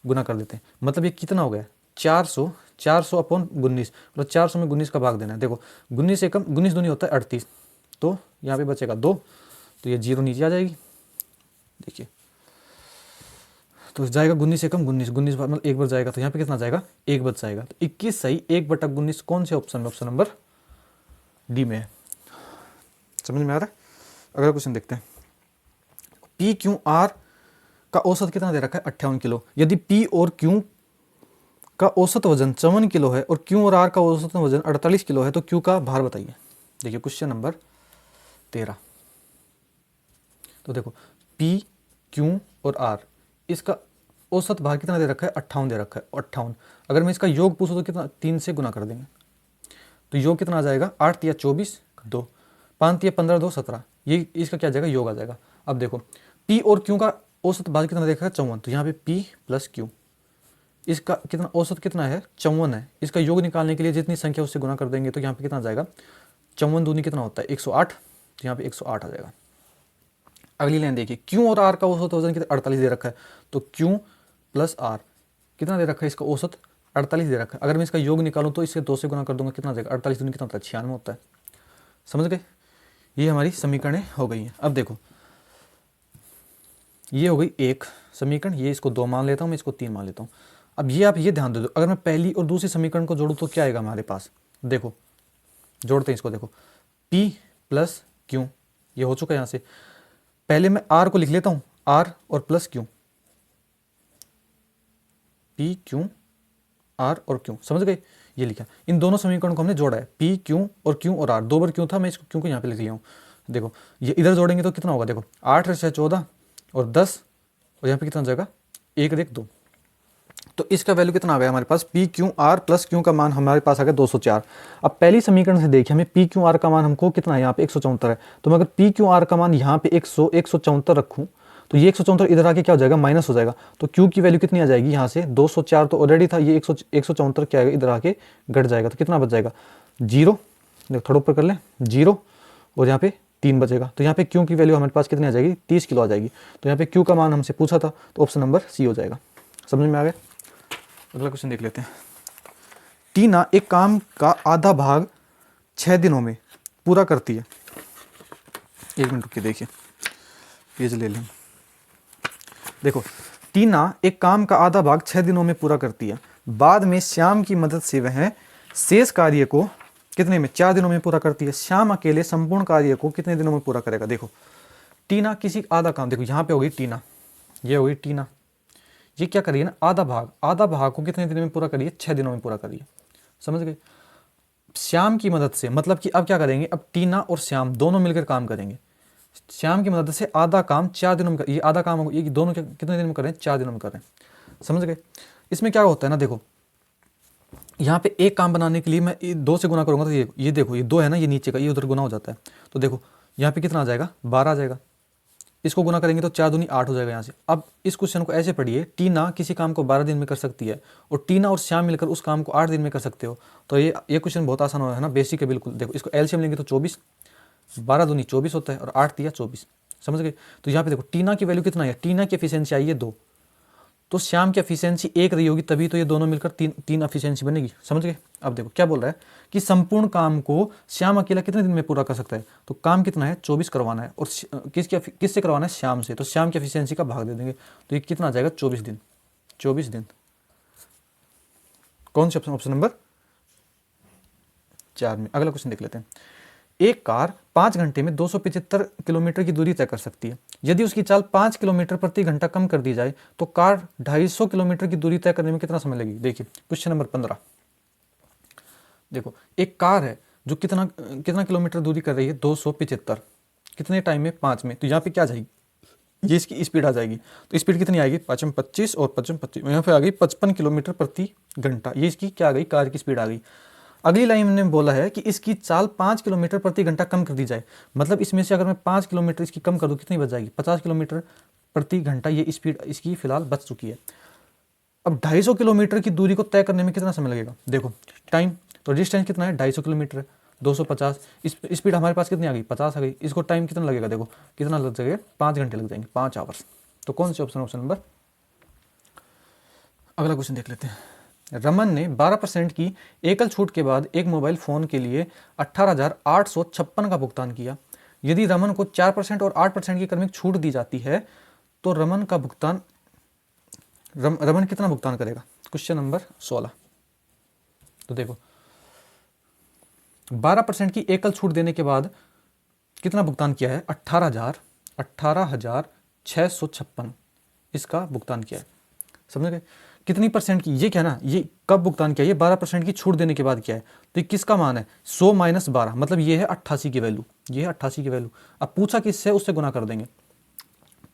गुना कर देते हैं, मतलब ये कितना हो गया 400 अपॉन 19, मतलब 400 में 19 का भाग देना है। देखो 19 से कम 19 दूनी होता है 38, तो यहाँ पे बचेगा 2, तो ये 0 नीचे आ जाएगी। देखिए तो जाएगा 19 से कम 19 बार मतलब 1 बार जाएगा, तो यहाँ पे कितना जाएगा 1 बच जाएगा। तो 21 सही 1/19 कौन से ऑप्शन में? ऑप्शन नंबर डी में है। समझ में आ रहा है। अगला क्वेश्चन देखते हैं। पी क्यू आर का औसत कितना दे रखा है 58 किलो। यदि पी और क्यू का औसत वजन 54 किलो है और क्यू और आर का औसत वजन 48 किलो है, तो क्यू का भार बताइए। देखिए क्वेश्चन नंबर 13। तो देखो पी क्यू और आर, इसका औसत भार कितना दे रखा है 58 दे रखा है, 58। अगर मैं इसका योग पूछूं तो कितना, 3 से गुना कर देंगे, तो योग कितना आ जाएगा 8 या 24 2, 5 या 15 2 17, ये इसका क्या आ जाएगा योग आ जाएगा। अब देखो पी और क्यू का औसत भार कितना देखा है 54, तो यहाँ पे पी प्लस क्यू, इसका कितना औसत कितना है 54 है। इसका योग निकालने के लिए जितनी संख्या उससे गुना कर देंगे, तो यहाँ पे कितना आ जाएगा 54 दूनी कितना होता है 108, तो यहाँ पे 108 आ जाएगा। अगली लाइन देखिए, क्यू और आर का औसत वजन कितना 48 दे रखा है, तो क्यू प्लस आर कितना दे रखा है, इसका औसत 48 दे रखा है। अगर मैं इसका योग निकालूं तो इससे 2 से गुना कर दूंगा, कितना आ जाएगा 48 दूनी कितना होता है 96 होता है, समझ गए। ये हमारी समीकरणें हो गई हैं। अब देखो ये हो गई एक समीकरण, ये इसको 2 मान लेता हूँ, मैं इसको 3 मान लेता हूँ। अब ये आप ये ध्यान दे दो, अगर मैं पहली और दूसरी समीकरण को जोड़ूँ तो क्या आएगा हमारे पास। देखो जोड़ते हैं इसको, देखो P प्लस क्यू, ये हो चुका है। यहाँ से पहले मैं R को लिख लेता हूँ, R और plus Q, P Q R और क्यू, समझ गए। ये लिखा, इन दोनों समीकरणों को हमने जोड़ा है, P क्यू और क्यू और R। 2 बार क्यू था, मैं इसको क्यू को यहाँ पे लिख लिया हूँ। देखो ये इधर जोड़ेंगे तो कितना होगा, देखो 8 से 14 और 10, और यहाँ पे कितना हो जाएगा 1 1 2, तो इसका वैल्यू कितना आ गया हमारे पास, P Q R plus Q का मान हमारे पास आ गया 204। अब पहली समीकरण से देखिए हमें पी क्यू आर का मान हमको कितना है, यहाँ पे 174 है। तो मैं अगर पी क्यू आर का मान यहाँ पे 174 रखूँ, तो ये 174 इधर आके क्या हो जाएगा माइनस हो जाएगा, तो क्यू की वैल्यू कितनी आ जाएगी यहाँ से 204 तो ऑलरेडी था, ये 174 क्या आएगा इधर आके घट जाएगा, तो कितना बच जाएगा 0, थोड़ा ऊपर कर लें 0, और यहाँ पे 3 बचेगा। तो यहाँ पे क्यू की वैल्यू हमारे पास कितनी आ जाएगी 30 किलो आ जाएगी। तो यहाँ पे क्यू का मान हमसे पूछा था, तो ऑप्शन नंबर सी हो जाएगा। समझ में आ गया। अगला क्वेश्चन देख लेते हैं। टीना एक काम का आधा भाग 6 दिनों में पूरा करती है। 1 मिनट रुकिए, देखिए पेज ले लें। देखो टीना एक काम का आधा भाग 6 दिनों में पूरा करती है, बाद में श्याम की मदद से वह शेष कार्य को कितने में 4 दिनों में पूरा करती है। श्याम अकेले संपूर्ण कार्य को कितने दिनों में पूरा करेगा। देखो टीना किसी आधा काम, देखो यहाँ पे हो गई टीना, ये हो गई टीना, ये क्या करिए ना आधा भाग को कितने दिनों में पूरा करिए 6 दिनों में पूरा करिए, समझ गए। श्याम की मदद से मतलब कि अब क्या करेंगे, अब टीना और श्याम दोनों मिलकर काम करेंगे। श्याम की मदद से आधा काम 4 दिनों में ये आधा काम ये दोनों कितने दिन में कर रहे हैं? 4 दिनों में कर रहे हैं। समझ गए? इसमें क्या होता है ना, देखो यहाँ पे एक काम बनाने के लिए मैं 2 से गुना करूँगा तो ये देखो ये 2 है ना, ये नीचे का, ये उधर गुना हो जाता है। तो देखो यहाँ पे कितना आ जाएगा? 12 आ जाएगा। इसको गुना करेंगे तो 4 दूनी 8 हो जाएगा यहाँ से। अब इस क्वेश्चन को ऐसे पढ़िए, टीना किसी काम को 12 दिन में कर सकती है और टीना और श्याम मिलकर उस काम को 8 दिन में कर सकते हो। तो ये क्वेश्चन बहुत आसान है ना, बेसिक है बिल्कुल। देखो इसको एलसीएम लेंगे तो 24, 12 दूनी 24 होता है और 8 दिया 24। समझ गए? तो यहाँ पे देखो टीना की वैल्यू कितना है? टीना की एफिशिएंसी आई है 2, तो श्याम की एफिशिएंसी 1 रही होगी, तभी तो ये दोनों मिलकर 3 एफिशिएंसी बनेगी। समझ गए? अब देखो क्या बोल रहा है कि संपूर्ण काम को श्याम अकेला कितने दिन में पूरा कर सकता है? तो काम कितना है? 24 करवाना है और किससे करवाना है? श्याम से। तो श्याम की एफिशिएंसी का भाग दे देंगे तो ये कितना आ जाएगा? 24 दिन। 24 दिन। कौन से ऑप्शन नंबर 4 में। अगला क्वेश्चन देख लेते हैं। एक कार 5 घंटे में 275 किलोमीटर की दूरी तय कर सकती है। यदि उसकी चाल 5 किलोमीटर प्रति घंटा कम कर दी जाए तो कार 250 किलोमीटर की दूरी तय करने में कितना समय लगेगी? देखिए क्वेश्चन नंबर 15। देखो एक कार है जो कितना किलोमीटर दूरी कर रही है? 275। कितने टाइम में? 5 में। तो यहाँ पे क्या जाएगी? ये इसकी स्पीड आ जाएगी। तो स्पीड कितनी आएगी? 5 में 25 और 25 25, यहाँ पे आ गई 55 किलोमीटर प्रति घंटा। ये इसकी क्या आ गई? कार की स्पीड आ गई। अगली लाइन में बोला है कि इसकी चाल 5 किलोमीटर प्रति घंटा कम कर दी जाए। मतलब इसमें से अगर मैं 5 किलोमीटर इसकी कम कर दूँ, कितनी बच जाएगी? 50 किलोमीटर प्रति घंटा ये स्पीड इसकी फिलहाल बच चुकी है। अब 250 किलोमीटर की दूरी को तय करने में कितना समय लगेगा? देखो टाइम, तो डिस्टेंस कितना है? 250 किलोमीटर, 250। स्पीड हमारे पास कितनी आ गई? 50 आ गई। इसको टाइम कितना लगेगा? देखो कितना लग जाएगा? 5 घंटे लग जाएंगे, 5 आवर्स। तो कौन से ऑप्शन नंबर। अगला क्वेश्चन देख लेते हैं। रमन ने 12% की एकल छूट के बाद एक मोबाइल फ़ोन के लिए 18,856 का भुगतान किया। यदि रमन को 4% और 8% की क्रमिक छूट दी जाती है तो रमन कितना भुगतान करेगा? Question number 16। तो देखो 12% की एकल छूट देने के बाद कितना भुगतान किया है? 18,656 इसका भुगतान किया है। समझ गए? कितनी परसेंट की? ये क्या ना, ये कब भुगतान किया? ये 12% की छूट देने के बाद किया है। तो ये किसका मान है? 100 माइनस 12, मतलब ये है 88 की वैल्यू। ये है 88 की वैल्यू। अब पूछा किससे? उससे गुना कर देंगे।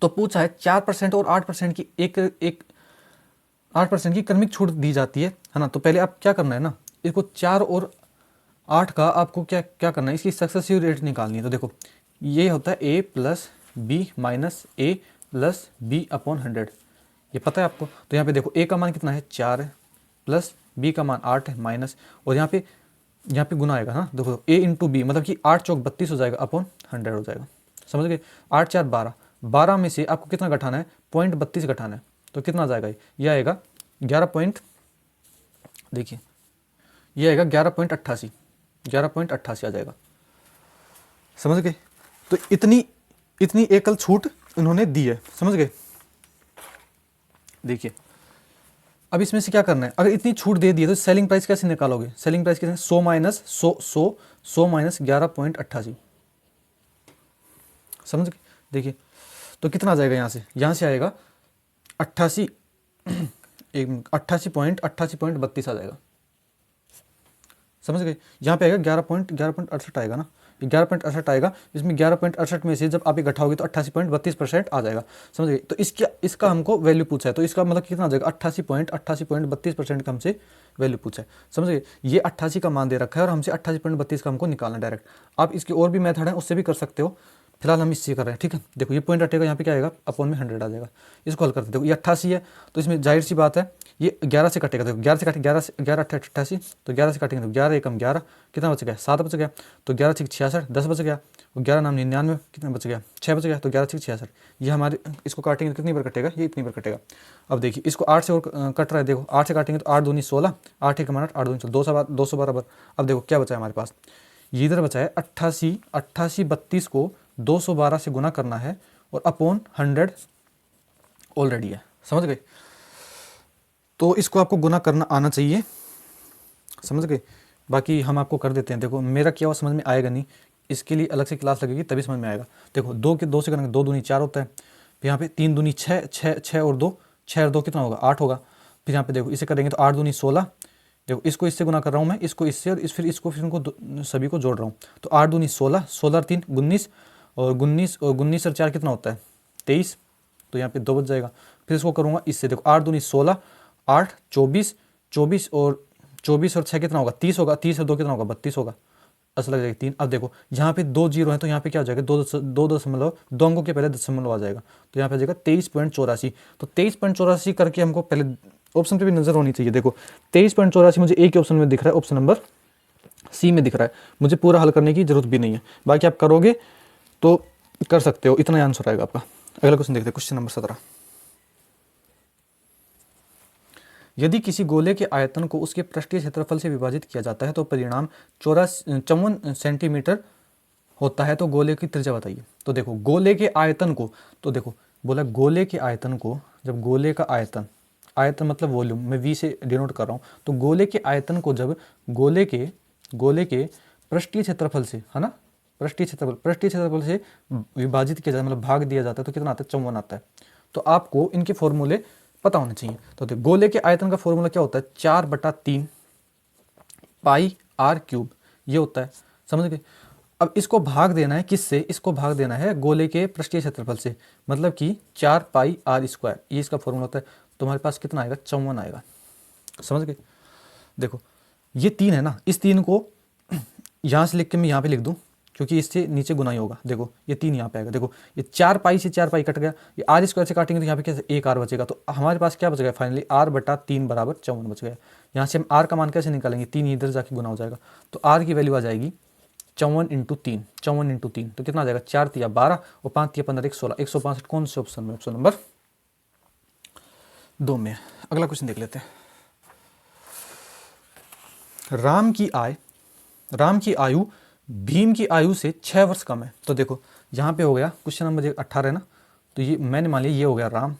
तो पूछा है 4% और 8% की 8% की क्रमिक छूट दी जाती है ना। तो पहले आप क्या करना है ना, इसको 4 और 8 का आपको क्या करना है? इसकी सक्सेसिव रेट निकालनी है। तो देखो ये होता है a plus B minus A plus B upon 100, ये पता है आपको। तो यहाँ पे देखो a का मान कितना है? 4 है, प्लस b का मान 8 है, माइनस, और यहाँ पे गुना आएगा। हाँ देखो a इंटू बी, मतलब कि 8 चौक 32 हो जाएगा अपॉन 100 हो जाएगा। समझ गए? 8 4 12, 12 में से आपको कितना घटाना है? 0.32 घटाना है। तो कितना आ जाएगा? ये आएगा 11 देखिए ये आएगा 11.88 आ जाएगा। समझ गए? तो इतनी एकल छूट इन्होंने दी है। समझ गए? देखिए अब इसमें से क्या करना है? अगर इतनी छूट दे दी है तो सेलिंग प्राइस कैसे निकालोगे? सेलिंग प्राइस कैसे? 100 माइनस 100 माइनस 11.88। समझ गए? देखिए तो कितना आ जाएगा? यहाँ से आएगा 88.32 आ जाएगा। समझ गए? यहाँ पे आएगा 11.68 आएगा ना, 11.68 आएगा। इसमें 11.68 में से जब आप ये घटाओगे तो 88.32% आ जाएगा। समझ गए? तो इसका हमको वैल्यू पूछा है, तो इसका मतलब कितना आ जाएगा? 88.32% का हमसे वैल्यू पूछा है। समझ गए? ये 88 का मान दे रखा है और हमसे 88.32 का हमको निकालना डायरेक्ट। आप इसके और भी मेथड हैं, उससे भी कर सकते हो, फिलहाल हम इससे कर रहे हैं। ठीक है? देखो ये पॉइंट हटेगा, यहाँ पे क्या आएगा? अपॉन में 100 आ जाएगा। इसको हल करते देखो ये 88 है, तो इसमें जाहिर सी बात है ये 11 से कटेगा। देखो 11 से काटे 11 88, तो 11 से काटेंगे तो 11 एकम 11, कितना बच गया? 7 बच गया। तो 11 6 66, 10 बच गया। और 11 नाम 99, कितना बच गया? 6 बच गया। तो 11 6 66, ये हमारे इसको काटेंगे तो कितनी बार कटेगा? ये इतनी बार कटेगा। अब देखिए इसको 8 से और कट रहा है। देखो 8 से काटेंगे तो 8 दूनी 16, 8 एकम 8, 8 दूनी 16, 212 बार। अब देखो क्या बचा है हमारे पास? ये इधर बचा है 88, 32 को 212 से गुना करना है और अपॉन 100 ऑलरेडी है। समझ गए? तो इसको आपको गुना करना आना चाहिए। समझ गए? बाकी हम आपको कर देते हैं। देखो मेरा क्या हुआ समझ में आएगा नहीं, इसके लिए अलग से क्लास लगेगी तभी समझ में आएगा। देखो 2 से करेंगे 2 दूनी 4 होता है, फिर यहाँ पे 3 दूनी 6, 6 और 2, 6 और 2 कितना होगा? 8 होगा। फिर यहाँ पे देखो इसे करेंगे तो 8 दूनी 16, देखो इसको इससे गुना कर रहा हूँ मैं, इसको इससे और फिर इनको सभी को जोड़ रहा हूँ। तो 8 दूनी 16, 16 3 19, और 19 और 4 कितना होता है 23, तो यहाँ पे 2 बच जाएगा। फिर इसको करूँगा इससे, देखो 8 दूनी 16, 8 24, 24 और 6 कितना होगा 30 होगा, 30 और 2 कितना होगा 32 होगा, असल लग जाएगा 3। अब देखो यहाँ पे 2 जीरो है तो यहाँ पे क्या हो जाएगा 2 अंकों के पहले दशमलव आ जाएगा, तो यहाँ पे आ जाएगा 23.84। तो 23.84 करके हमको पहले ऑप्शन पे भी नजर होनी चाहिए। देखो 23.84 मुझे एक ऑप्शन में दिख रहा है, ऑप्शन नंबर सी में दिख रहा है, मुझे पूरा हल करने की जरूरत भी नहीं है, बाकी आप करोगे तो कर सकते हो, इतना आंसर आएगा आपका। अगला क्वेश्चन देखते हैं, क्वेश्चन नंबर 17। यदि किसी गोले के आयतन को उसके पृष्ठीय क्षेत्रफल से विभाजित किया जाता है तो परिणाम 54 सेंटीमीटर होता है, तो गोले की त्रिज्या बताइए। तो देखो गोले के आयतन को, तो देखो बोला गोले के आयतन को, जब गोले का आयतन, आयतन मतलब वॉल्यूम, मैं वी से डिनोट कर रहा हूँ, तो गोले के आयतन को जब गोले के पृष्ठीय क्षेत्रफल से, है ना, पृष्ठीय क्षेत्रफल से विभाजित किया जाता है, मतलब भाग दिया जाता है, तो कितना आता है 54 आता है। तो आपको इनके फॉर्मूले पता होने चाहिए। तो देखो गोले के आयतन का फॉर्मूला क्या होता है 4/3 पाई आर क्यूब, ये होता है, समझ गए। अब इसको भाग देना है किससे, इसको भाग देना है गोले के पृष्ठीय क्षेत्रफल से, मतलब कि 4 पाई आर स्क्वायर, ये इसका फॉर्मूला होता है। तुम्हारे पास कितना आएगा 54 आएगा, समझ गए। देखो ये 3 है ना, इस 3 को यहाँ से लिख के मैं यहाँ पे लिख दूँ, क्योंकि इससे नीचे गुना ही होगा। देखो ये 3 यहाँ पे आएगा, देखो ये 4 पाई से 4 पाई कट गया, ये आर स्क्वायर से काटेंगे तो यहाँ पे कैसे 1 आर बचेगा, तो हमारे पास क्या बच गया फाइनली r/3 बराबर 54 बच गया। यहाँ से हम r का मान कैसे निकालेंगे, 3 इधर जाके गुना हो जाएगा, तो r की वैल्यू आ जाएगी 54 × 3, तो कितना आ जाएगा 4 × 12 और 5 × 15 16, 165 कौन से ऑप्शन में, ऑप्शन नंबर 2 में। अगला क्वेश्चन देख लेते हैं। राम की आयु भीम की आयु से 6 वर्ष कम है। तो देखो यहाँ पे हो गया क्वेश्चन नंबर 18 है ना, तो ये मैंने मान लिया ये हो गया राम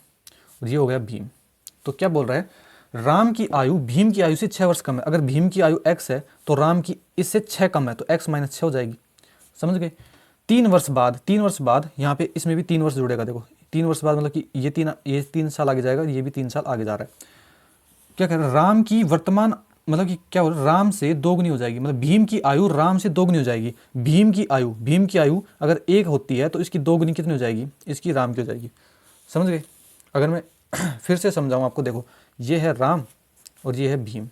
और ये हो गया भीम। तो क्या बोल रहा है, राम की आयु भीम की आयु से 6 वर्ष कम है। अगर भीम की आयु x है तो राम की इससे 6 कम है, तो x - 6 हो जाएगी, समझ गए। 3 वर्ष बाद यहाँ पे इसमें भी 3 वर्ष जुड़ेगा। देखो 3 वर्ष बाद मतलब कि ये 3 साल आगे जाएगा, ये भी 3 साल आगे जा रहा है। क्या कह रहा है, राम की वर्तमान मतलब कि क्या हो रहा है, राम से दोगुनी हो जाएगी, मतलब भीम की आयु राम से दोगुनी हो जाएगी। भीम की आयु अगर 1 होती है तो इसकी दोगुनी कितनी हो जाएगी, इसकी राम की हो जाएगी, समझ गए। अगर मैं फिर से समझाऊं आपको, देखो ये है राम और ये है भीम,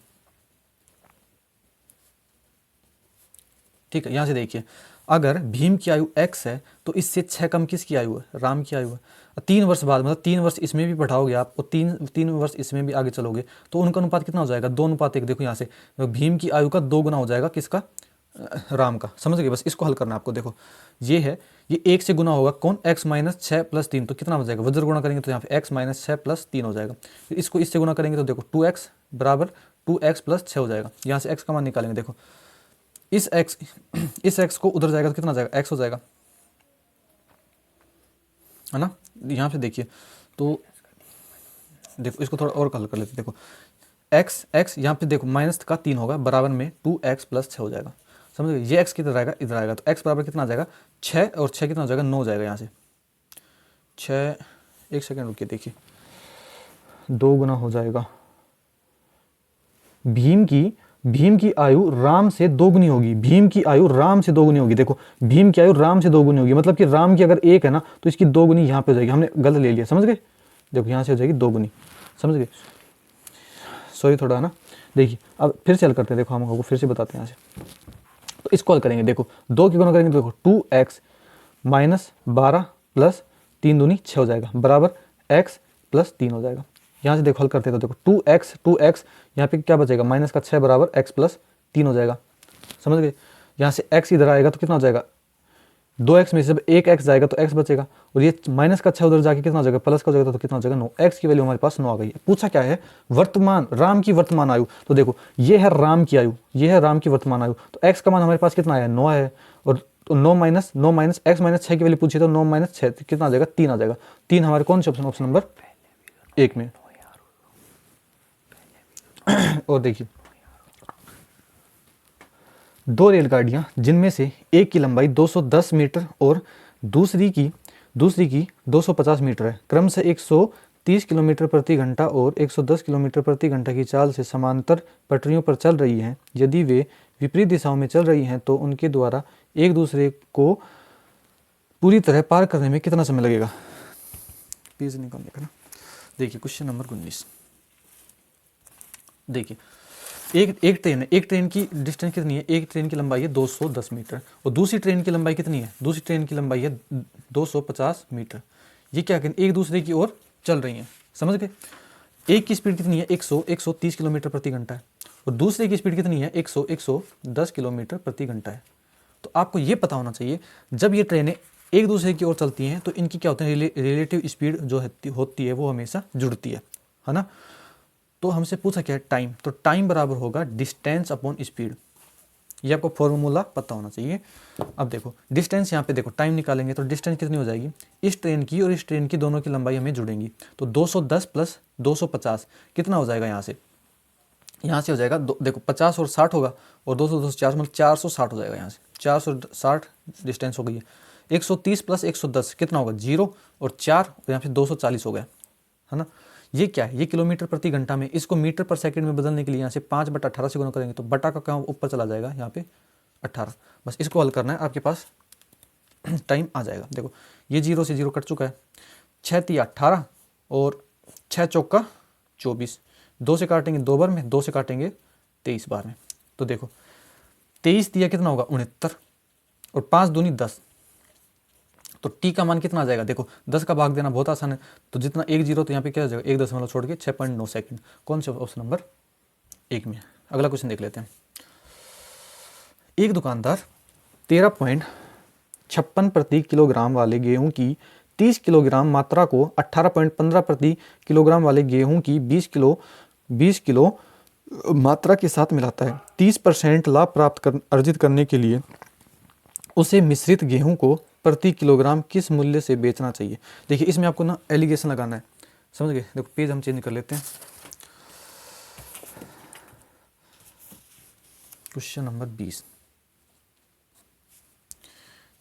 ठीक है। यहाँ से देखिए, अगर भीम की आयु x है तो इससे 6 कम किसकी आयु है, राम की आयु है। 3 वर्ष बाद मतलब 3 वर्ष इसमें भी बढ़ाओगे आप और 3 वर्ष इसमें भी आगे चलोगे तो उनका अनुपात कितना हो जाएगा 2:1। देखो यहाँ से भीम की आयु का 2 गुना हो जाएगा किसका, राम का, समझ गए। बस इसको हल करना है आपको। देखो ये है, ये 1 से गुना होगा कौन, x - 6 + 3, तो कितना हो जाएगा, वज्र गुणा करेंगे तो यहाँ पे x - 6 + 3 हो जाएगा। फिर इसको इससे गुना करेंगे तो देखो 2x = 2x + 6 हो जाएगा। यहाँ से x का मान निकालेंगे, देखो इस x को उधर जाएगा तो कितना जाएगा, x हो जाएगा, है ना। यहाँ पे देखिए, तो देखो इसको थोड़ा और हल कर लेते, देखो x यहाँ पे देखो माइनस का 3 होगा, बराबर में 2x + 6 हो जाएगा, समझ गए। ये x किधर आएगा, इधर आएगा, तो x बराबर कितना आ जाएगा 6 और 6 कितना हो जाएगा 9 हो जाएगा। यहाँ से 6, 1 सेकेंड रुकिए, देखिए 2 गुना हो जाएगा, भीम की आयु राम से दोगुनी होगी, भीम की आयु राम से दोगुनी होगी। देखो भीम की आयु राम से दोगुनी होगी, मतलब कि राम की अगर 1 है ना तो इसकी 2 गुनी यहाँ पे हो जाएगी, हमने गलत ले लिया, समझ गए। देखो यहाँ से हो जाएगी 2 गुनी, समझ गए, सॉरी थोड़ा, है ना। देखिए अब फिर से हल करते हैं, देखो हम आपको फिर से बताते हैं यहाँ से। तो इसको हल करेंगे, देखो 2 की गुना करेंगे तो देखो 2x - 12 + 3 दूनी 6 हो जाएगा, बराबर x + 3 हो जाएगा। यहाँ से देखो हल करते हैं तो देखो 2x यहाँ पे क्या बचेगा, -6 बराबर x + 3 हो जाएगा, समझ गए। यहाँ से x इधर आएगा तो कितना हो जाएगा, 2x में से जब 1x जाएगा तो x बचेगा, और ये -6 उधर जाके कितना हो जाएगा, प्लस का हो जाएगा तो कितना हो जाएगा 9। x की वैल्यू हमारे पास 9 आ गई है। पूछा क्या है, वर्तमान राम की वर्तमान आयु। तो देखो ये है राम की आयु, ये है राम की वर्तमान आयु, तो x का मान हमारे पास कितना आया 9 है, और तो 9 - x - 6 की वैल्यू पूछी तो 9 - 6 कितना आ जाएगा 3 आ जाएगा। 3 हमारे कौन से ऑप्शन, ऑप्शन नंबर 1 में। और देखिए 2 रेलगाड़ियां जिनमें से एक की लंबाई 210 मीटर और दूसरी की 250 मीटर है, क्रमशः 130 किलोमीटर प्रति घंटा और 110 किलोमीटर प्रति घंटा की चाल से समांतर पटरियों पर चल रही हैं। यदि वे विपरीत दिशाओं में चल रही हैं तो उनके द्वारा एक दूसरे को पूरी तरह पार करने में कितना समय लगेगा? पेज निकालने का ना। देखिए क्वेश्चन नंबर 19। देखिए एक ट्रेन है, एक ट्रेन की डिस्टेंस कितनी है? एक ट्रेन की लंबाई है 210 मीटर और दूसरी ट्रेन की लंबाई कितनी है? दूसरी ट्रेन की लंबाई है 250 मीटर। ये क्या करें, एक दूसरे की ओर चल रही हैं, समझ गए? एक की स्पीड कितनी है? 130 किलोमीटर प्रति घंटा है और दूसरे की स्पीड कितनी है? 110 किलोमीटर प्रति घंटा है। तो आपको ये पता होना चाहिए जब ये ट्रेनें एक दूसरे की ओर चलती हैं तो इनकी क्या होती है, रिलेटिव स्पीड जो होती है वो हमेशा जुड़ती है ना। तो हमसे पूछा क्या है? टाइम। तो टाइम बराबर होगा डिस्टेंस अपॉन स्पीड। ये आपको फॉर्मूला पता होना चाहिए। अब देखो डिस्टेंस, यहाँ पे देखो टाइम निकालेंगे तो डिस्टेंस कितनी हो जाएगी? इस ट्रेन की और इस ट्रेन की दोनों की लंबाई हमें जुड़ेंगी तो 210 प्लस 250 कितना हो जाएगा? यहाँ से हो जाएगा देखो 50 और 60 होगा और 200 240 मतलब 460 हो जाएगा। यहाँ से 460 डिस्टेंस हो गई है। 130 प्लस 110 कितना होगा? 0 और 4 और यहाँ पे 240 हो गया, है ना। ये क्या है? ये किलोमीटर प्रति घंटा में, इसको मीटर पर सेकंड में बदलने के लिए यहाँ से 5/18 से गुना करेंगे तो बटा का काम ऊपर चला जाएगा, यहाँ पे 18। बस इसको हल करना है, आपके पास टाइम आ जाएगा। देखो ये 0 से 0 कट चुका है, 6 तिया 18 और 6 चौका 24, 2 से काटेंगे 2 बार में, 2 से काटेंगे 23 बार में। तो देखो 23 तिया कितना होगा? 69 और 5 दूनी 10। तो टी का मान कितना आ जाएगा? देखो 10 का भाग देना बहुत आसान है, तो जितना 1 0 तो यहाँ पे क्या हो जाएगा? 1 दशमलव छोड़ के 6.9 सेकंड। कौन से ऑप्शन नंबर 1 में? अगला क्वेश्चन देख लेते हैं। एक दुकानदार 13.56 प्रति किलोग्राम वाले गेहूं की 30 किलोग्राम मात्रा को 18.15 प्रति किलोग्राम वाले गेहूं की 20 किलो मात्रा के साथ मिलाता है। 30% लाभ अर्जित करने के लिए उसे मिश्रित गेहूं को प्रति किलोग्राम किस मूल्य से बेचना चाहिए? देखिए इसमें आपको ना एलिगेशन लगाना है, समझ गए? देखो पेज हम चेंज कर लेते हैं। Question number 20।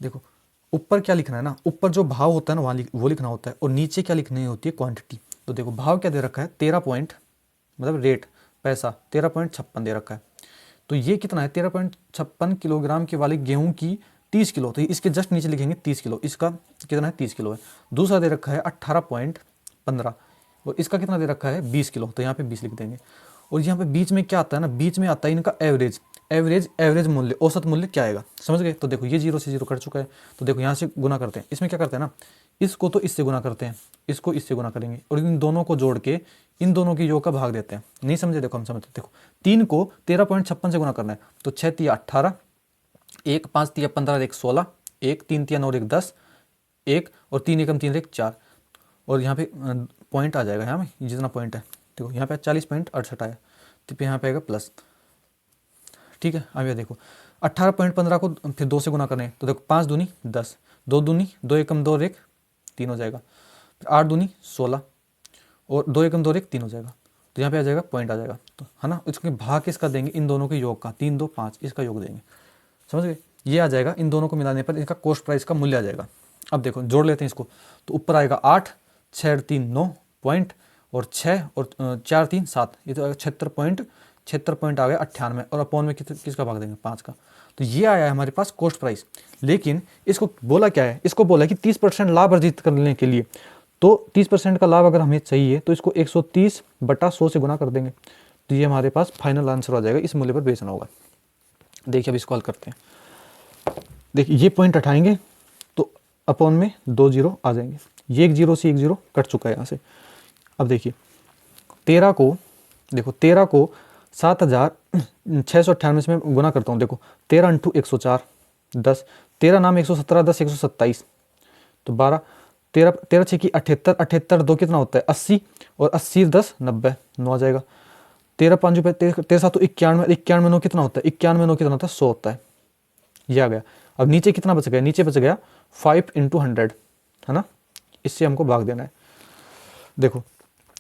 देखो ऊपर क्या लिखना है ना, ऊपर जो भाव होता है ना वो लिखना होता है और नीचे क्या लिखनी होती है? क्वांटिटी। तो देखो भाव क्या दे रखा है? 13 पॉइंट मतलब रेट पैसा 13.56 दे रखा है। तो ये कितना है? 13.56 किलोग्राम के वाले गेहूं की 30 किलो, तो इसके जस्ट नीचे लिखेंगे 30 किलो। इसका कितना है? 30 किलो है। दूसरा दे रखा है 18.15 और इसका कितना दे रखा है? 20 किलो, तो यहाँ पे 20 लिख देंगे। और यहाँ पे बीच में क्या आता है ना, बीच में आता है इनका एवरेज मूल्य, औसत मूल्य क्या आएगा, समझ गए? तो देखो ये 0 से 0 कट चुका है, तो देखो यहाँ से गुना करते हैं। इसमें क्या करते हैं ना, इसको तो इससे गुना करते हैं, इसको इससे गुना करेंगे और इन दोनों को जोड़ के इन दोनों की योग का भाग देते हैं। नहीं समझे? देखो हम समझते, देखो 3 को 13.56 से गुना करना है तो 6 तिया 18, 1 5 तिया 15, 1 16, 1 3 तिया 9, 1 10, 1 और 3 एकम 3 1 4 और यहाँ पे पॉइंट आ जाएगा, यहाँ में जितना पॉइंट है देखो यहाँ पे 40.68 आया, तो यहाँ पे आएगा प्लस। ठीक है, अब ये देखो 18.15 को फिर 2 से गुना करें तो देखो 5 दूनी 10, 2 दूनी 2 एकम 2 और 1 3 हो जाएगा, फिर 8 दूनी 16 और 2 एकम 2 और 1 3 हो जाएगा, तो यहाँ पे आ जाएगा पॉइंट आ जाएगा, तो है ना। इसके भाग किसका देंगे? इन दोनों के योग का, 3 2 5 इसका योग देंगे, समझ गए? ये आ जाएगा, इन दोनों को मिलाने पर इनका कॉस्ट प्राइस का मूल्य आ जाएगा। अब देखो जोड़ लेते हैं इसको, तो ऊपर आएगा 8, 6 3 9 पॉइंट और 6 और 4 3 7, ये तो 76 पॉइंट आ गया 98 और अपॉन में किसका भाग देंगे? 5 का। तो ये आया है हमारे पास कॉस्ट प्राइस। लेकिन इसको बोला क्या है? इसको बोला कि 30% लाभ अर्जित करने के लिए, तो 30% का लाभ अगर हमें चाहिए तो इसको 130/100 से गुना कर देंगे, तो ये हमारे पास फाइनल आंसर आ जाएगा, इस मूल्य पर बेचना होगा। देखिए अब इसको हल करते हैं। देखिए ये पॉइंट हटाएंगे तो अपॉन में 2 0 आ जाएंगे, ये 1 0 से 1 0 कट चुका है यहाँ से। अब देखिए 13 को 7,698 से मैं गुना करता हूँ। देखो 13 × 104 10, 13 नाम 117, 10 127, तो 12 13 13 6 की 78, 78 2 कितना होता है? 80 और 80 10 90 9 आ जाएगा। 13 5 13 7 91, 91 9 कितना होता है? 91 9 कितना होता है? 100 होता है। ये आ गया। अब नीचे कितना बच गया? नीचे बच गया 5 × 100, है ना। इससे हमको भाग देना है। देखो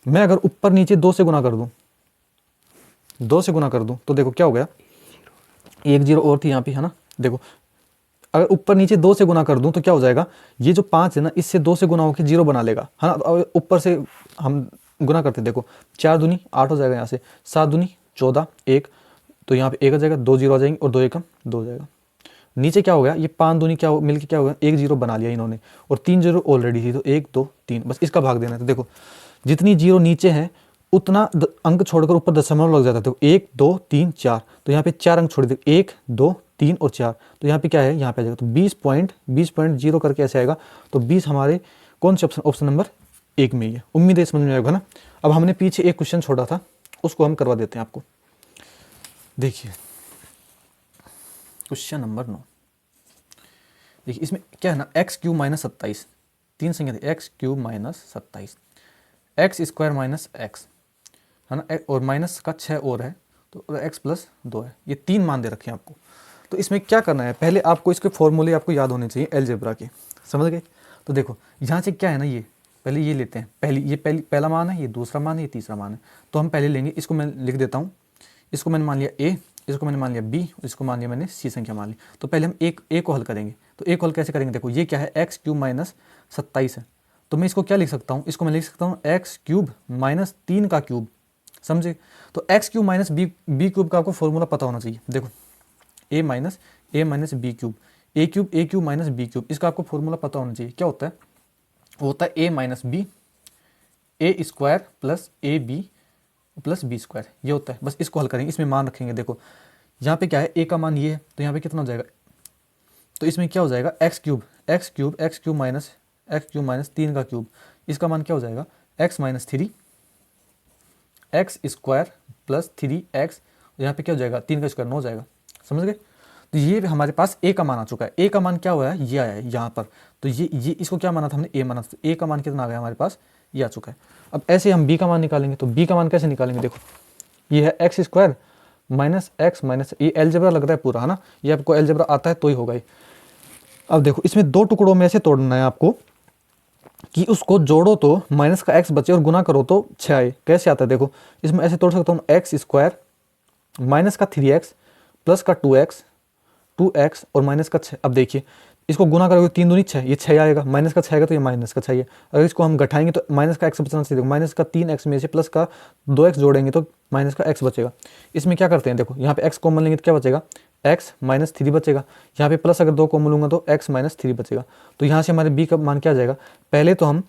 मैं अगर ऊपर नीचे 2 से गुना कर दूं, 2 से गुना कर दूं तो देखो क्या हो गया? 1 0 और थी यहाँ पे, है ना। देखो अगर ऊपर नीचे 2 से गुना कर दूं तो क्या हो जाएगा? ये जो 5 है ना, इससे 2 से गुना होकर 0 बना लेगा, है ना। तो ऊपर से हम गुना करते, देखो 4 दूनी 8 हो जाएगा, यहाँ से 7 दूनी 14 1, तो यहाँ पे 1 आ जाएगा, 2 0 आ जाएंगे और 2 एकम 2 हो जाएगा। नीचे क्या हो गया, ये 5 दूनी क्या मिलके क्या हो गया, 1 जीरो बना लिया इन्होंने, और 3 जीरो ऑलरेडी थी, तो 1 2 3, बस इसका भाग देना है। तो देखो जितनी जीरो नीचे हैं उतना अंक छोड़कर ऊपर दशमलव लग जाता है। तो 1 2 3 4, तो यहाँ पे 4 अंक छोड़ दे, 1 2 3 और 4, तो यहाँ पे क्या है, यहाँ पे आ जाएगा। तो 20.0 करके ऐसे आएगा। तो 20 हमारे कौन से ऑप्शन नंबर 1 में ही है। उम्मीद है समझ में आएगा ना। अब हमने पीछे एक क्वेश्चन छोड़ा था, उसको हम करवा देते हैं आपको। देखिए क्वेश्चन नंबर 9। देखिए इसमें क्या है ना, एक्स क्यूब माइनस 27, 3 संख्या थी, x cube minus 27, x square minus x है ना, और माइनस का 6 और है, तो एक्स प्लस 2 है। ये 3 मान दे रखे हैं आपको। तो इसमें क्या करना है, पहले आपको इसके फॉर्मूले आपको याद होने चाहिए अलजेब्रा के, समझ गए। तो देखो यहाँ से क्या है ना, ये पहले ये लेते हैं, पहला मान है, ये दूसरा मान है, ये तीसरा मान है। तो हम पहले लेंगे, इसको मैं लिख देता हूँ, इसको मैंने मान लिया ए, इसको मैंने मान लिया बी, इसको मान लिया मैंने सी संख्या मान ली। तो पहले हम ए को हल करेंगे। तो ए को हल कैसे करेंगे, देखो ये क्या है, एक्स क्यूब माइनस 27 है। तो मैं इसको क्या लिख सकता हूँ, इसको मैं लिख सकता हूँ एक्स क्यूब माइनस 3 का क्यूब, समझे। तो x cube minus B cube का आपको फॉर्मूला पता होना चाहिए। देखो A minus B cube, A cube minus B cube, इसका आपको फॉर्मूला पता होना चाहिए। क्या होता है, वो होता है A minus B, A square plus A B plus B square, ये होता है। बस इसको हल करेंगे, इसमें मान रखेंगे। देखो यहाँ पे क्या है, ए का मान ये है, तो यहाँ पे कितना हो जाएगा, तो इसमें क्या हो जाएगा, एक्स क्यूब माइनस 3 का क्यूब, इसका मान क्या हो जाएगा, x minus 3 x square plus 3x, यहाँ पे क्या हो जाएगा, 3 का स्क्वायर 9 हो जाएगा, समझ गए। तो ये हमारे पास ए का मान आ चुका है। ए का मान क्या हुआ है, ये आया है यहाँ पर। तो ये इसको क्या माना था हमने, ए माना था। ए का मान कितना आ गया हमारे पास, ये आ चुका है। अब ऐसे हम बी का मान निकालेंगे। तो बी का मान कैसे निकालेंगे, देखो ये है x square minus x minus, ये एलजेब्रा लग रहा है पूरा, है ना, ये आपको एलजेब्रा आता है तो ही होगा ये। अब देखो इसमें 2 टुकड़ों में ऐसे तोड़ना है आपको कि उसको जोड़ो तो माइनस का एक्स बचे और गुना करो तो 6 आए। कैसे आता है, देखो इसमें ऐसे तोड़ सकता हूँ, एक्स स्क्वायर माइनस का 3x प्लस का 2x और माइनस का 6। अब देखिए इसको गुना करोगे 3 दूनी 6, ये 6 आएगा, माइनस का 6 आएगा तो ये माइनस का 6 है। अगर इसको हम घटाएंगे तो माइनस का x बचना चाहिए। देखो माइनस का 3x में से प्लस का 2x जोड़ेंगे तो माइनस का x बचेगा। इसमें क्या करते हैं, देखो यहाँ पे x कॉमन लेंगे तो क्या बचेगा, x माइनस 3 बचेगा। यहाँ पे प्लस अगर 2 कॉमन लूंगा तो x माइनस 3 बचेगा। तो यहाँ से हमारे b का मान क्या आ जाएगा, पहले तो हम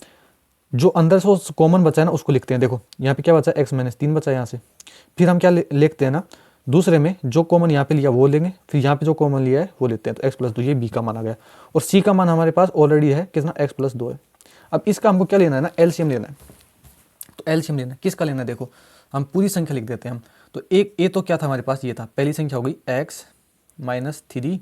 जो अंदर से कॉमन बचा है ना उसको लिखते हैं। देखो यहाँ पे क्या बचा, x माइनस 3 बचा है यहाँ से। फिर हम क्या लिखते हैं ना, दूसरे में जो कॉमन यहाँ पे लिया वो लेंगे, फिर यहाँ पे जो कॉमन लिया है वो लेते हैं। तो x प्लस 2, ये b का मान आ गया। और c का मान हमारे पास ऑलरेडी है कितना, x प्लस 2 है। अब इसका हमको क्या लेना है ना, एलसीएम लेना है। तो एलसीएम लेना है, किसका लेना है, देखो हम पूरी संख्या लिख देते हैं हम। तो एक ए तो क्या था हमारे पास, ये था, पहली संख्या हो गई x माइनस 3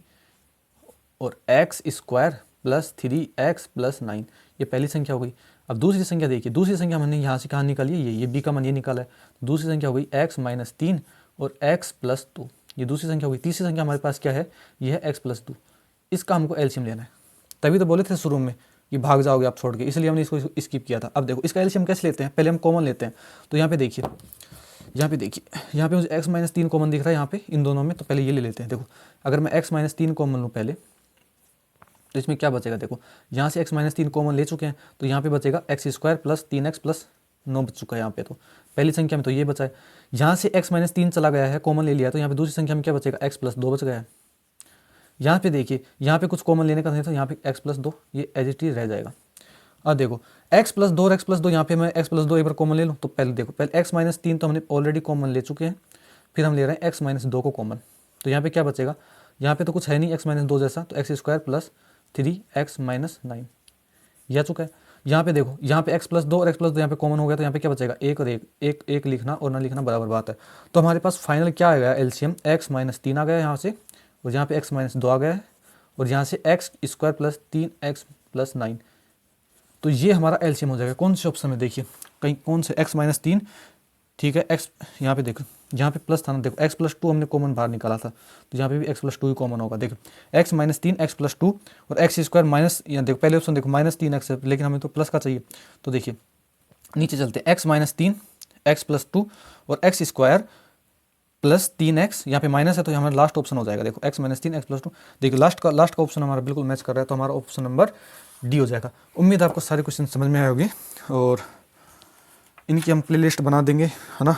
और x square plus 3x plus 9, ये पहली संख्या हो गई। अब दूसरी संख्या देखिए, दूसरी संख्या हमने यहाँ से कहाँ निकाली है, ये b का मान ये निकाला है। दूसरी संख्या हो गई x माइनस 3 और x प्लस 2, ये दूसरी संख्या हो गई। तीसरी संख्या हमारे पास क्या है, ये है x प्लस 2। इसका हमको एलसीएम लेना है। तभी तो बोले थे शुरू में कि भाग जाओगे आप छोड़ के, इसलिए हमने इसको स्किप किया था। अब देखो इसका एलसीएम कैसे लेते हैं, पहले हम कॉमन लेते हैं। तो यहाँ पे देखिए यहाँ पे मुझे x माइनस 3 कॉमन दिख रहा है यहाँ पे इन दोनों में, तो पहले ये ले लेते हैं। देखो अगर मैं x माइनस 3 कॉमन लूँ पहले, तो इसमें क्या बचेगा, देखो यहाँ से x माइनस 3 कॉमन ले चुके हैं, तो यहाँ पे बचेगा x square plus 3x plus 9 बच चुका है यहाँ पे। तो पहली संख्या में तो ये बचा है। यहाँ से x माइनस 3 चला गया है, कॉमन ले लिया, तो यहाँ पे दूसरी संख्या में क्या बचेगा, x प्लस 2 बच गया है। यहाँ पे देखिए यहाँ पे कुछ कॉमन लेने का नहीं था, यहाँ पे x प्लस 2 ये एज इट इज रह जाएगा। अब देखो x प्लस 2 और x प्लस 2, यहाँ पे मैं x प्लस 2 एक बार कॉमन ले लूँ। तो पहले देखो, पहले x माइनस 3 तो हमने ऑलरेडी कॉमन ले चुके हैं, फिर हम ले रहे हैं x माइनस 2 को कॉमन। तो यहाँ पे क्या बचेगा, यहाँ पे तो कुछ है नहीं x माइनस 2 जैसा, तो x square plus 3x minus 9 यह आ चुका है। यहाँ पे देखो यहाँ पे x प्लस 2 और x प्लस 2 यहाँ पे कॉमन हो गया, तो यहाँ पे क्या बचेगा, एक और एक लिखना और ना लिखना बराबर बात है। तो हमारे पास फाइनल क्या आ गया एलसीएम, x माइनस 3 आ गया यहाँ से, और यहाँ पे x माइनस 2 आ गया है, और यहाँ से x square plus 3x plus 9। तो ये हमारा एलसीएम हो जाएगा। कौन से ऑप्शन में देखिए, कहीं कौन से x माइनस 3, ठीक है, x यहाँ पे देखो, यहाँ पे प्लस था ना, देखो x प्लस 2 हमने कॉमन बाहर निकाला था, तो यहाँ पे भी x प्लस 2 ही कॉमन होगा। देखो x माइनस 3 x प्लस 2 और एक्स स्क्वायर माइनस, यहाँ देखो पहले ऑप्शन देखो माइनस 3x है, लेकिन हमें तो प्लस का चाहिए। तो देखिए नीचे चलते हैं, x माइनस 3 x प्लस 2 और एक्स स्क्वायर प्लस 3x, यहाँ पे माइनस है तो हमारा लास्ट ऑप्शन हो जाएगा। देखो x माइनस 3 x प्लस 2, देखिए लास्ट का ऑप्शन हमारा बिल्कुल मैच कर रहा है, तो हमारा ऑप्शन नंबर डी हो जाएगा। उम्मीद है आपको सारे क्वेश्चन समझ में आए होंगे, और इनकी हम प्लेलिस्ट बना देंगे, है ना,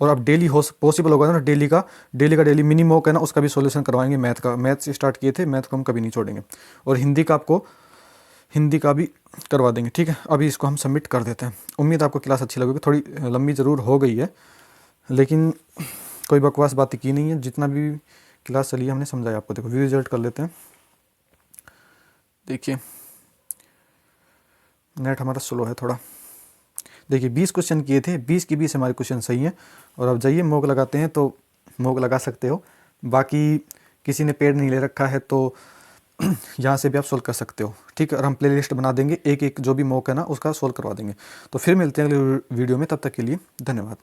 और अब डेली हो पॉसिबल होगा ना, डेली मिनी मॉक है ना, उसका भी सॉल्यूशन करवाएंगे। मैथ से स्टार्ट किए थे, मैथ को हम कभी नहीं छोड़ेंगे। और हिंदी का भी करवा देंगे, ठीक है। अभी इसको हम सबमिट कर देते हैं। उम्मीद आपको क्लास अच्छी लगेगी। थोड़ी लंबी ज़रूर हो गई है, लेकिन कोई बकवास बातें की नहीं है। जितना भी क्लास चली है हमने समझाया आपको। देखो व्यू रिजल्ट कर लेते हैं। देखिए नेट हमारा स्लो है थोड़ा। देखिए 20 क्वेश्चन किए थे, 20 की 20 हमारे क्वेश्चन सही हैं। और अब जाइए मॉक लगाते हैं, तो मॉक लगा सकते हो। बाकी किसी ने पेड नहीं ले रखा है तो यहाँ से भी आप सोल्व कर सकते हो, ठीक है। और हम प्ले लिस्ट बना देंगे, एक एक जो भी मॉक है ना उसका सोल्व करवा देंगे। तो फिर मिलते हैं अगले वीडियो में, तब तक के लिए धन्यवाद।